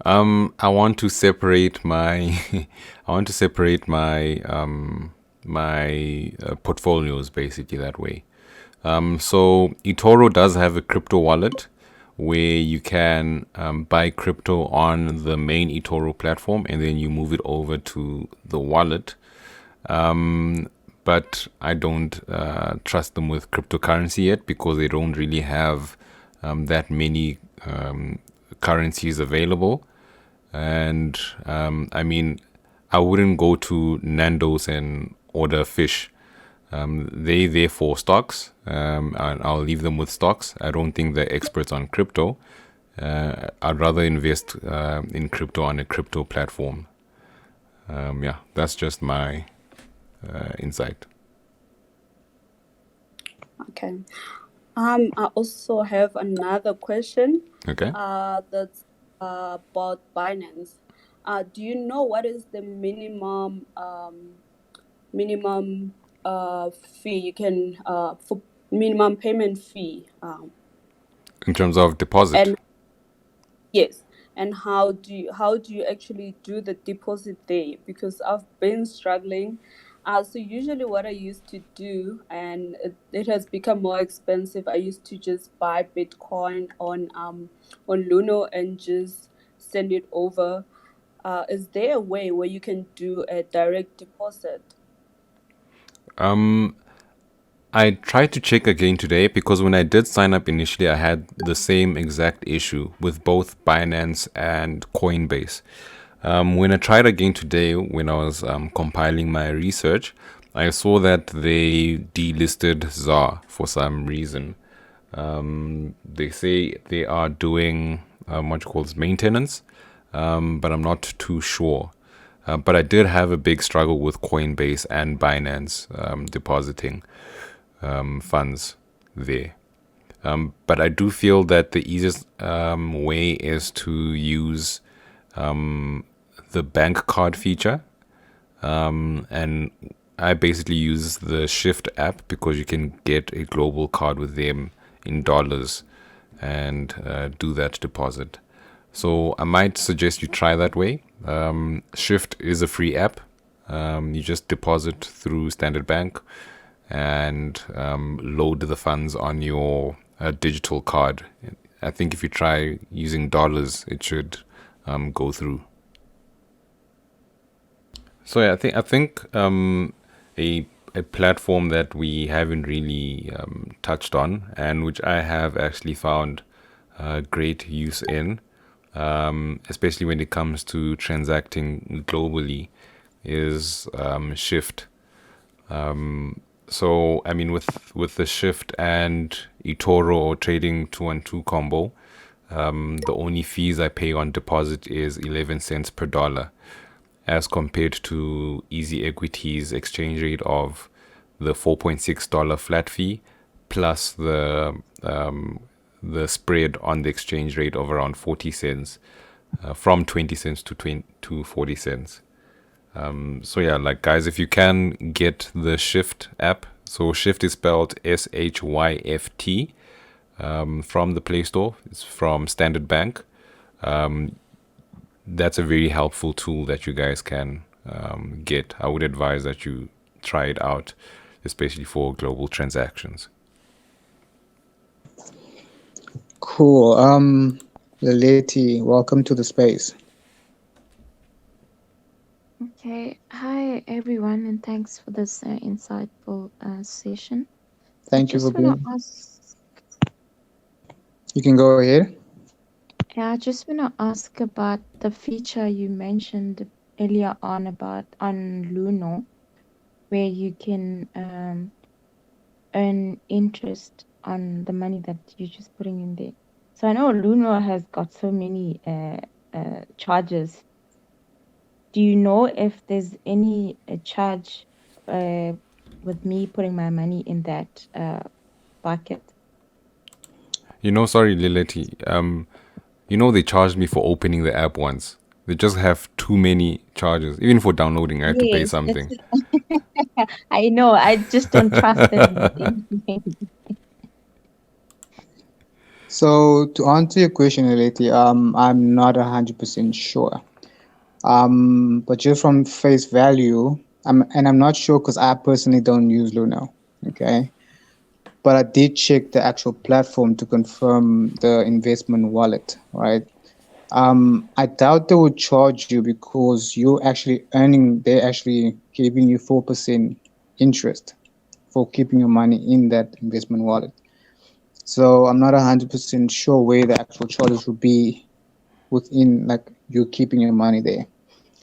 I want to separate my my portfolios basically that way. So eToro does have a crypto wallet where you can buy crypto on the main eToro platform and then you move it over to the wallet. But I don't trust them with cryptocurrency yet because they don't really have that many currencies available. And I mean, I wouldn't go to Nando's and order fish. They therefore stocks, and I'll leave them with stocks. I don't think they're experts on crypto. I'd rather invest in crypto on a crypto platform. Yeah, that's just my insight. Okay. I also have another question. Okay. That's about Binance. Do you know what is the minimum fee you can for minimum payment fee? In terms of deposit. And yes, and how do you actually do the deposit there? Because I've been struggling. So usually what I used to do, and it has become more expensive. I used to just buy Bitcoin on Luno and just send it over. Is there a way where you can do a direct deposit? I tried to check again today because when I did sign up initially, I had the same exact issue with both Binance and Coinbase. When I tried again today, when I was compiling my research, I saw that they delisted ZAR for some reason. They say they are doing what you call maintenance, but I'm not too sure. But I did have a big struggle with Coinbase and Binance depositing funds there. But I do feel that the easiest way is to use the bank card feature. And I basically use the Shift app because you can get a global card with them in dollars and do that deposit. So I might suggest you try that way. Shift is a free app. You just deposit through Standard Bank and load the funds on your digital card. I think if you try using dollars, it should go through. So yeah, I think a platform that we haven't really touched on, and which I have actually found great use in, especially when it comes to transacting globally, is Shift. So I mean, with the Shift and eToro or trading 2-on-2 combo, the only fees I pay on deposit is 11 cents per dollar, as compared to Easy Equities exchange rate of the $4.6 flat fee plus the spread on the exchange rate of around 40 cents, from 20 cents to 40 cents. So yeah, like guys, if you can get the Shift app, so Shift is spelled SHYFT, from the Play Store. It's from Standard Bank. That's a very helpful tool that you guys can get. I would advise that you try it out, especially for global transactions. Cool. Lileti, welcome to the space. Okay. Hi, everyone, and thanks for this insightful session. Thank you for Just want being. to ask, You can go ahead. I just want to ask about the feature you mentioned earlier on Luno, where you can earn interest on the money that you're just putting in there. So I know Luno has got so many charges. Do you know if there's any charge with me putting my money in that bucket? Sorry, Lileti. They charged me for opening the app once. They just have too many charges. Even for downloading, I had to pay Yes, something. I know. I just don't trust them. So to answer your question, Lileti, I'm not 100% sure. But just from face value, I'm not sure because I personally don't use Luno. Okay. But I did check the actual platform to confirm the investment wallet, right? I doubt they would charge you because they're actually giving you 4% interest for keeping your money in that investment wallet. So I'm not 100% sure where the actual charges would be within, like, you keeping your money there.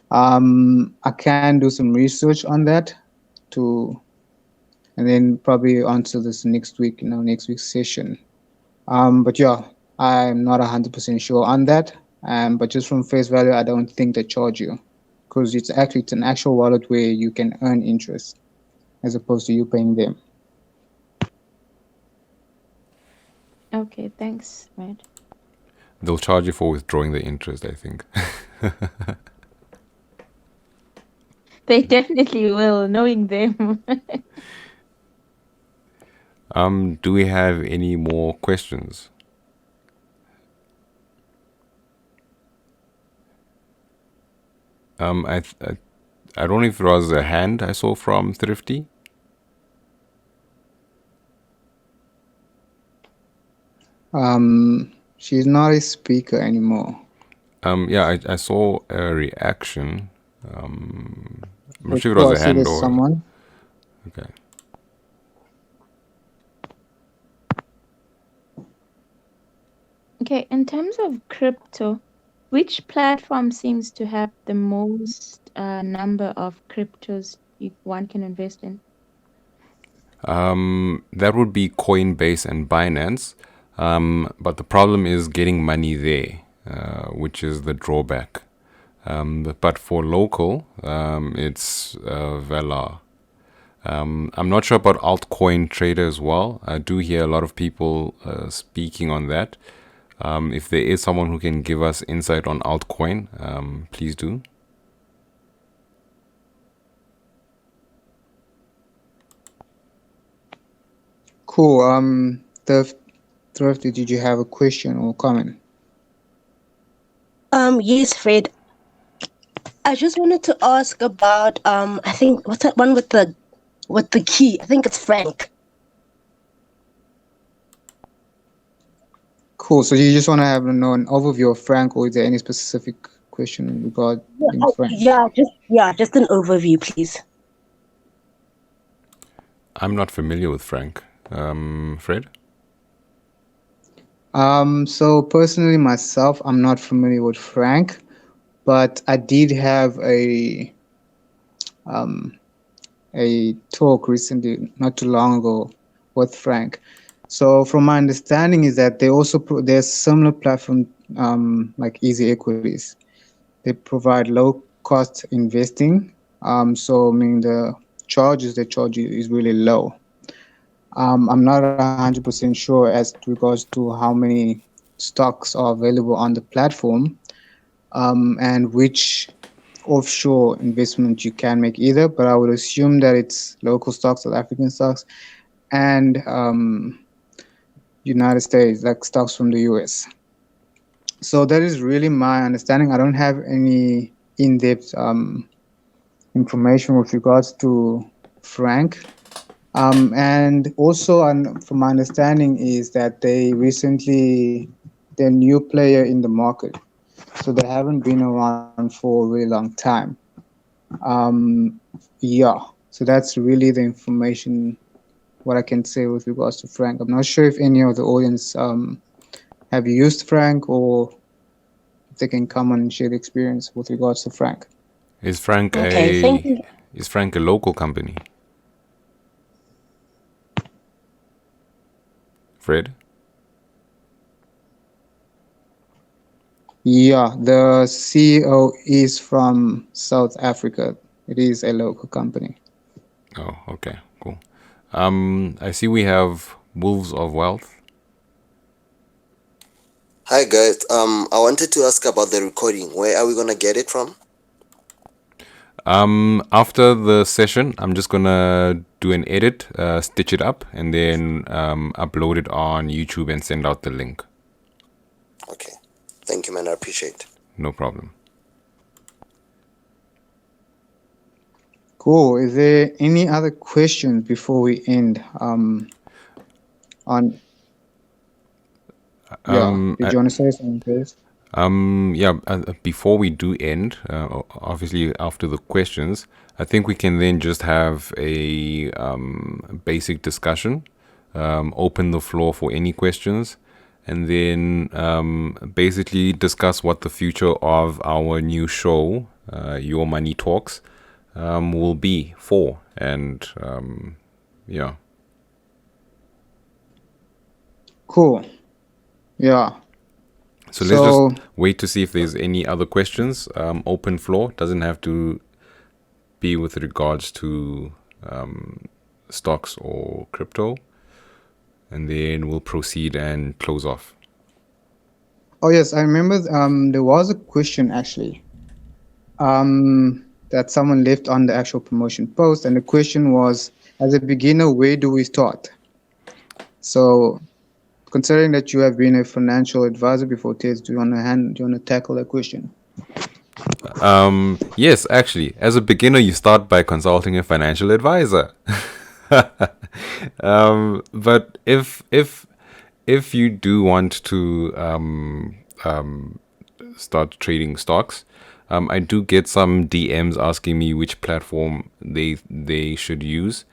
I can do some research on that and then probably answer this next week, next week's session. But yeah, I'm not 100% sure on that. But just from face value, I don't think they charge you because it's an actual wallet where you can earn interest as opposed to you paying them. Okay, thanks, Red. They'll charge you for withdrawing the interest, I think. They definitely will, knowing them. Do we have any more questions? I don't know if it was a hand I saw from Thrifty. She's not a speaker anymore. Yeah, I saw a reaction. I'm not sure if it was a hand or someone. Okay. Okay, in terms of crypto, which platform seems to have the most number of cryptos one can invest in? That would be Coinbase and Binance. But the problem is getting money there, which is the drawback. But for local, it's Velar. I'm not sure about altcoin trader as well. I do hear a lot of people speaking on that. If there is someone who can give us insight on altcoin, please do. Cool. Thrifty, did you have a question or comment? Yes, Fred. I just wanted to ask about I think what's that one with the key? I think it's Frank. Cool. So you just want to have an overview of Frank, or is there any specific question regarding Frank? Just an overview, please. I'm not familiar with Frank. Fred? So personally myself, I'm not familiar with Frank, but I did have a talk recently, not too long ago, with Frank. So from my understanding is that they also there's similar platform like Easy Equities. They provide low cost investing. So meaning the charges they charge you is really low. I'm not 100% sure as regards to how many stocks are available on the platform, and which offshore investment you can make either, but I would assume that it's local stocks, South African stocks, and United States, like stocks from the US. So that is really my understanding. I don't have any in-depth information with regards to Frank. And also, from my understanding, is that they're a new player in the market. So they haven't been around for a really long time. Yeah, so that's really the information, what I can say with regards to Frank. I'm not sure if any of the audience have used Frank, or if they can come and share the experience with regards to Frank. Is Frank Thank you. is Frank a local company? Fred? Yeah, the CEO is from South Africa. It is a local company. Oh, okay, cool. I see we have Wolves of Wealth. Hi guys, I wanted to ask about the recording. Where are we gonna get it from? After the session, I'm just gonna do an edit, stitch it up, and then upload it on YouTube and send out the link. Okay, thank you, man. I appreciate it. No problem. Cool. Is there any other questions before we end? Did you want to say something, please? Before we do end, obviously after the questions, I think we can then just have a basic discussion, open the floor for any questions, and then basically discuss what the future of our new show, Your Money Talks, will be for. And yeah. Cool. Yeah. So let's just wait to see if there's any other questions. Open floor. Doesn't have to be with regards to stocks or crypto. And then we'll proceed and close off. Oh, yes. I remember there was a question actually that someone left on the actual promotion post. And the question was, as a beginner, where do we start? So considering that you have been a financial advisor before, Tez, do you want to tackle that question? Yes, actually, as a beginner, you start by consulting a financial advisor. But if you do want to start trading stocks, I do get some DMs asking me which platform they should use,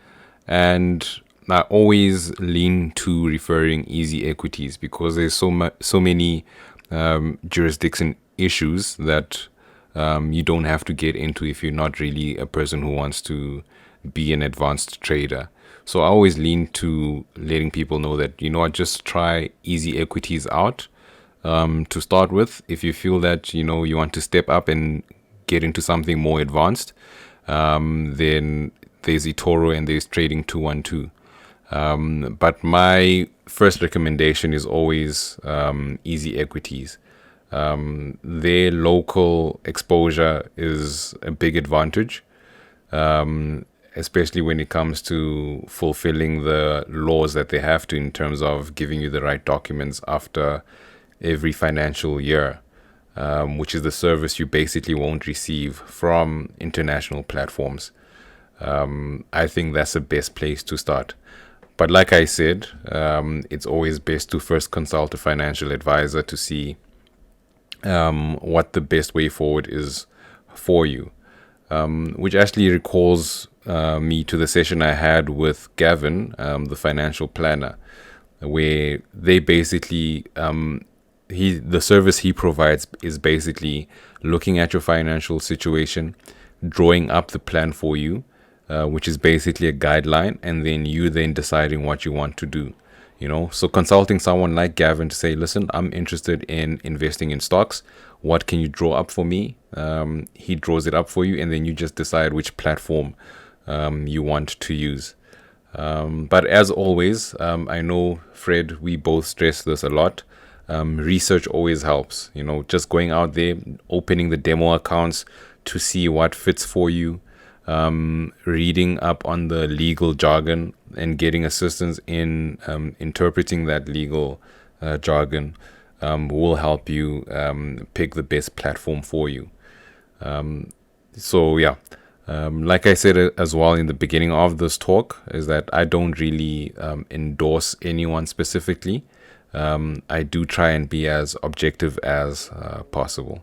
and I always lean to referring Easy Equities because there's so many jurisdiction issues that you don't have to get into if you're not really a person who wants to be an advanced trader. So I always lean to letting people know that, you know what, just try Easy Equities out to start with. If you feel that, you know, you want to step up and get into something more advanced, then there's eToro and there's Trading 212. But my first recommendation is always Easy Equities. Their local exposure is a big advantage, especially when it comes to fulfilling the laws that they have to in terms of giving you the right documents after every financial year, which is the service you basically won't receive from international platforms. I think that's the best place to start. But like I said, it's always best to first consult a financial advisor to see what the best way forward is for you. Which actually recalls me to the session I had with Gavin, the financial planner, where they basically the service he provides is basically looking at your financial situation, drawing up the plan for you, which is basically a guideline, and then you then deciding what you want to do. So consulting someone like Gavin to say, listen, I'm interested in investing in stocks. What can you draw up for me? He draws it up for you, and then you just decide which platform you want to use. But as always, I know, Fred, we both stress this a lot. Research always helps. Just going out there, opening the demo accounts to see what fits for you, reading up on the legal jargon and getting assistance in interpreting that legal jargon will help you pick the best platform for you. Like I said as well in the beginning of this talk, is that I don't really endorse anyone specifically. I do try and be as objective as possible.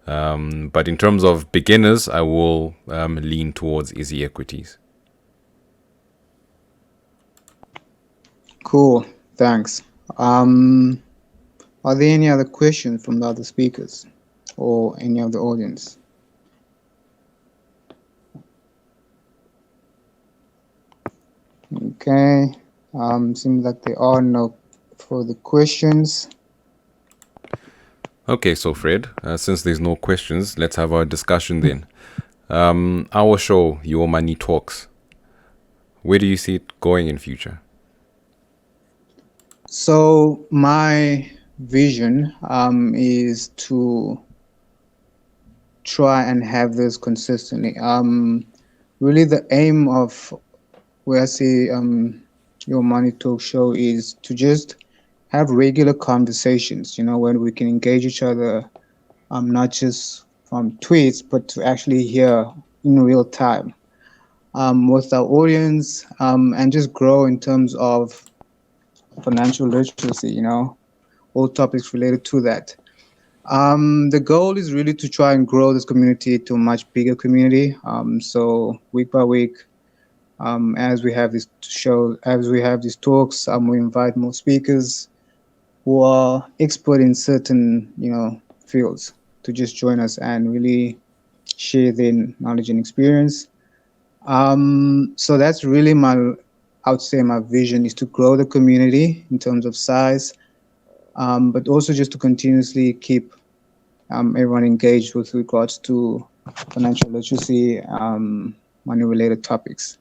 But in terms of beginners, I will lean towards Easy Equities. Cool, thanks. Are there any other questions from the other speakers or any of the audience? Okay, seems like there are no further questions. Okay, so Fred, since there's no questions, let's have our discussion then. Our show, Your Money Talks, where do you see it going in future? So my vision is to try and have this consistently. Really the aim of where I see Your Money Talk show is to just have regular conversations, when we can engage each other, not just from tweets, but to actually hear in real time with our audience, and just grow in terms of financial literacy, all topics related to that. The goal is really to try and grow this community to a much bigger community. So week by week, as we have this show, as we have these talks, we invite more speakers who are expert in certain, fields to just join us and really share their knowledge and experience. So that's really I would say my vision is to grow the community in terms of size, but also just to continuously keep everyone engaged with regards to financial literacy, money-related topics.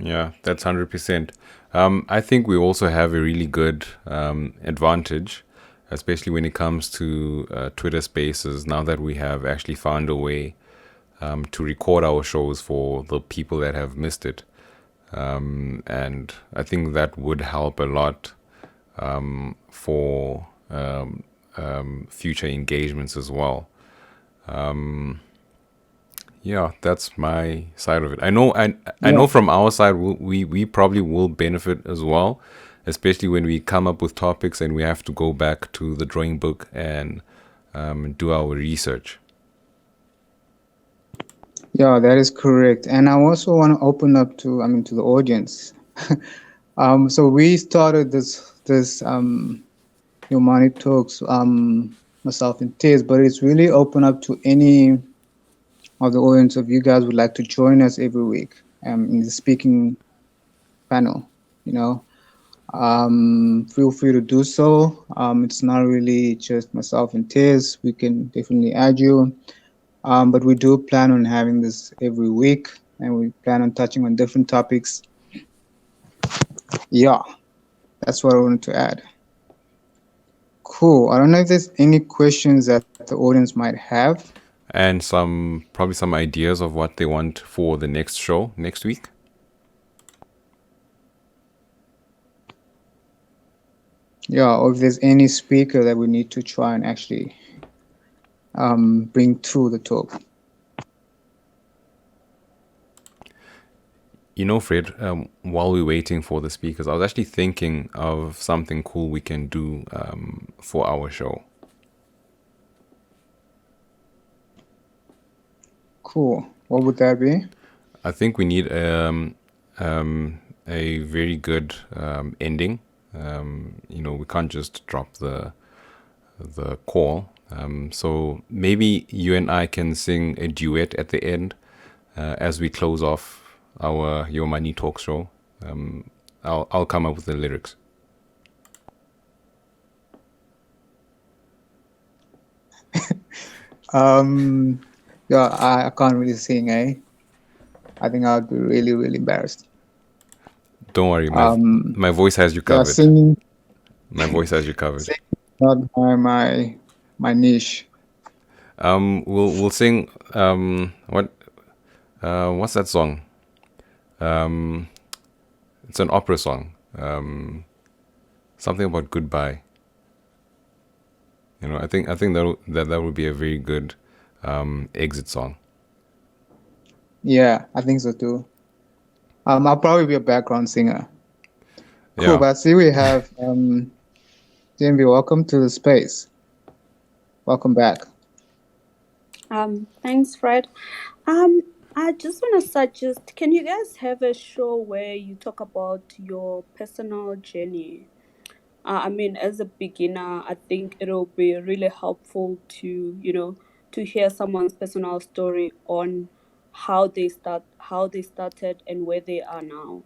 Yeah, that's 100%. I think we also have a really good advantage, especially when it comes to Twitter Spaces, now that we have actually found a way to record our shows for the people that have missed it. And I think that would help a lot for future engagements as well. Yeah, that's my side of it. I know from our side, we probably will benefit as well, especially when we come up with topics and we have to go back to the drawing book and do our research. Yeah, that is correct. And I also want to open up to the audience. So we started this Your Money Talks, myself and Tiz, but it's really open up to any of the audience if you guys would like to join us every week in the speaking panel. Feel free to do so. It's not really just myself and Tiz. We can definitely add you. But we do plan on having this every week, and we plan on touching on different topics. Yeah, that's what I wanted to add. Cool. I don't know if there's any questions that the audience might have. And probably some ideas of what they want for the next show next week. Yeah, or if there's any speaker that we need to try and actually bring to the talk. You know, Fred, while we're waiting for the speakers, I was actually thinking of something cool we can do for our show. Cool. What would that be? I think we need a very good ending. We can't just drop the call. So maybe you and I can sing a duet at the end as we close off our Your Money Talk show. I'll come up with the lyrics. Yeah, I can't really sing, eh? I think I'd be really, really embarrassed. Don't worry, my voice has you Yeah, covered. singing, My voice has you covered. singing is not my niche. We'll sing what's that song? It's an opera song. Something about goodbye. I think that would be a very good exit song. Yeah, I think so too. I'll probably be a background singer. Cool, Yeah. but see we have DMV, welcome to the space. Welcome back. Thanks, Fred. I just want to suggest, can you guys have a show where you talk about your personal journey? I mean, as a beginner, I think it'll be really helpful to hear someone's personal story on how they started and where they are now.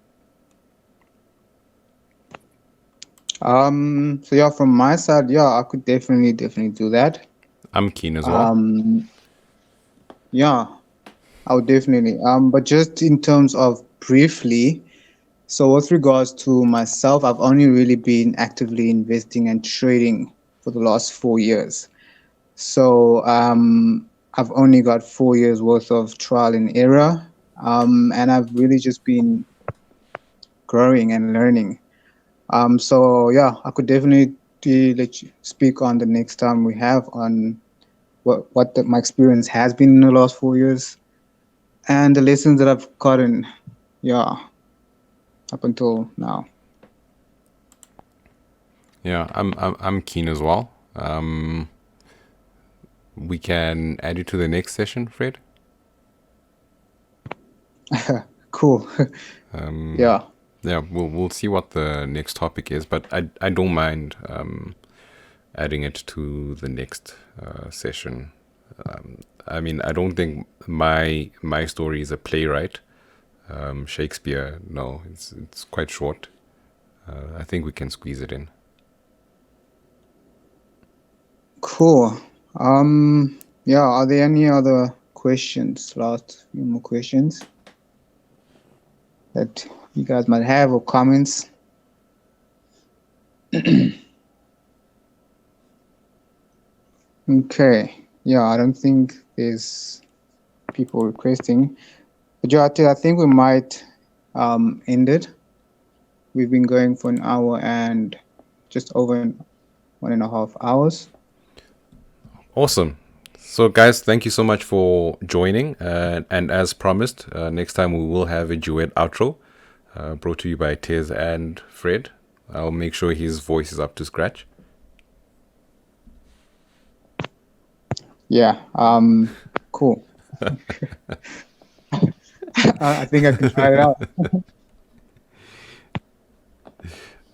So yeah, from my side, yeah, I could definitely do that. I'm keen as well. Yeah, I would definitely. But just in terms of briefly, so with regards to myself, I've only really been actively investing and trading for the last 4 years. So I've only got 4 years worth of trial and error, and I've really just been growing and learning. So yeah, I could definitely let you speak on the next time we have on what my experience has been in the last 4 years and the lessons that I've gotten, yeah, up until now. Yeah, I'm keen as well. We can add you to the next session, Fred. Cool. Yeah. Yeah, we'll see what the next topic is, but I don't mind adding it to the next session. I mean, I don't think my story is a playwright. Shakespeare, no, it's quite short. I think we can squeeze it in. Cool. Yeah, are there any other questions? Last few more questions that you guys might have or comments? Okay. Yeah, I don't think there's people requesting. But yeah, I think we might end it. We've been going for an hour and just over 1.5 hours. Awesome. So, guys, thank you so much for joining. And as promised, next time we will have a duet outro brought to you by Tez and Fred. I'll make sure his voice is up to scratch. Yeah. Cool. I think I can try it out.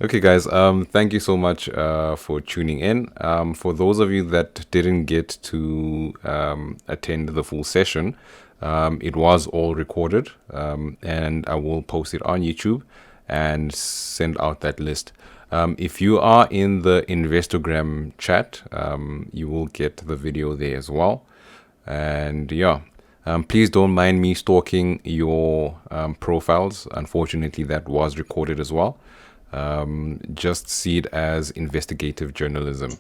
Okay, guys. Thank you so much for tuning in. For those of you that didn't get to attend the full session, it was all recorded, and I will post it on YouTube and send out that list. If you are in the Investogram chat, you will get the video there as well. And yeah, please don't mind me stalking your profiles. Unfortunately, that was recorded as well. Just see it as investigative journalism.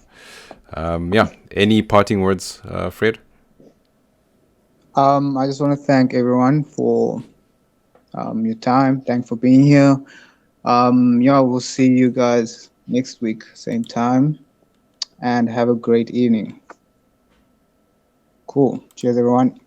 Yeah, any parting words, Fred? I just want to thank everyone for your time. Thanks for being here. Yeah, we'll see you guys next week, same time, and have a great evening. Cool. Cheers, everyone.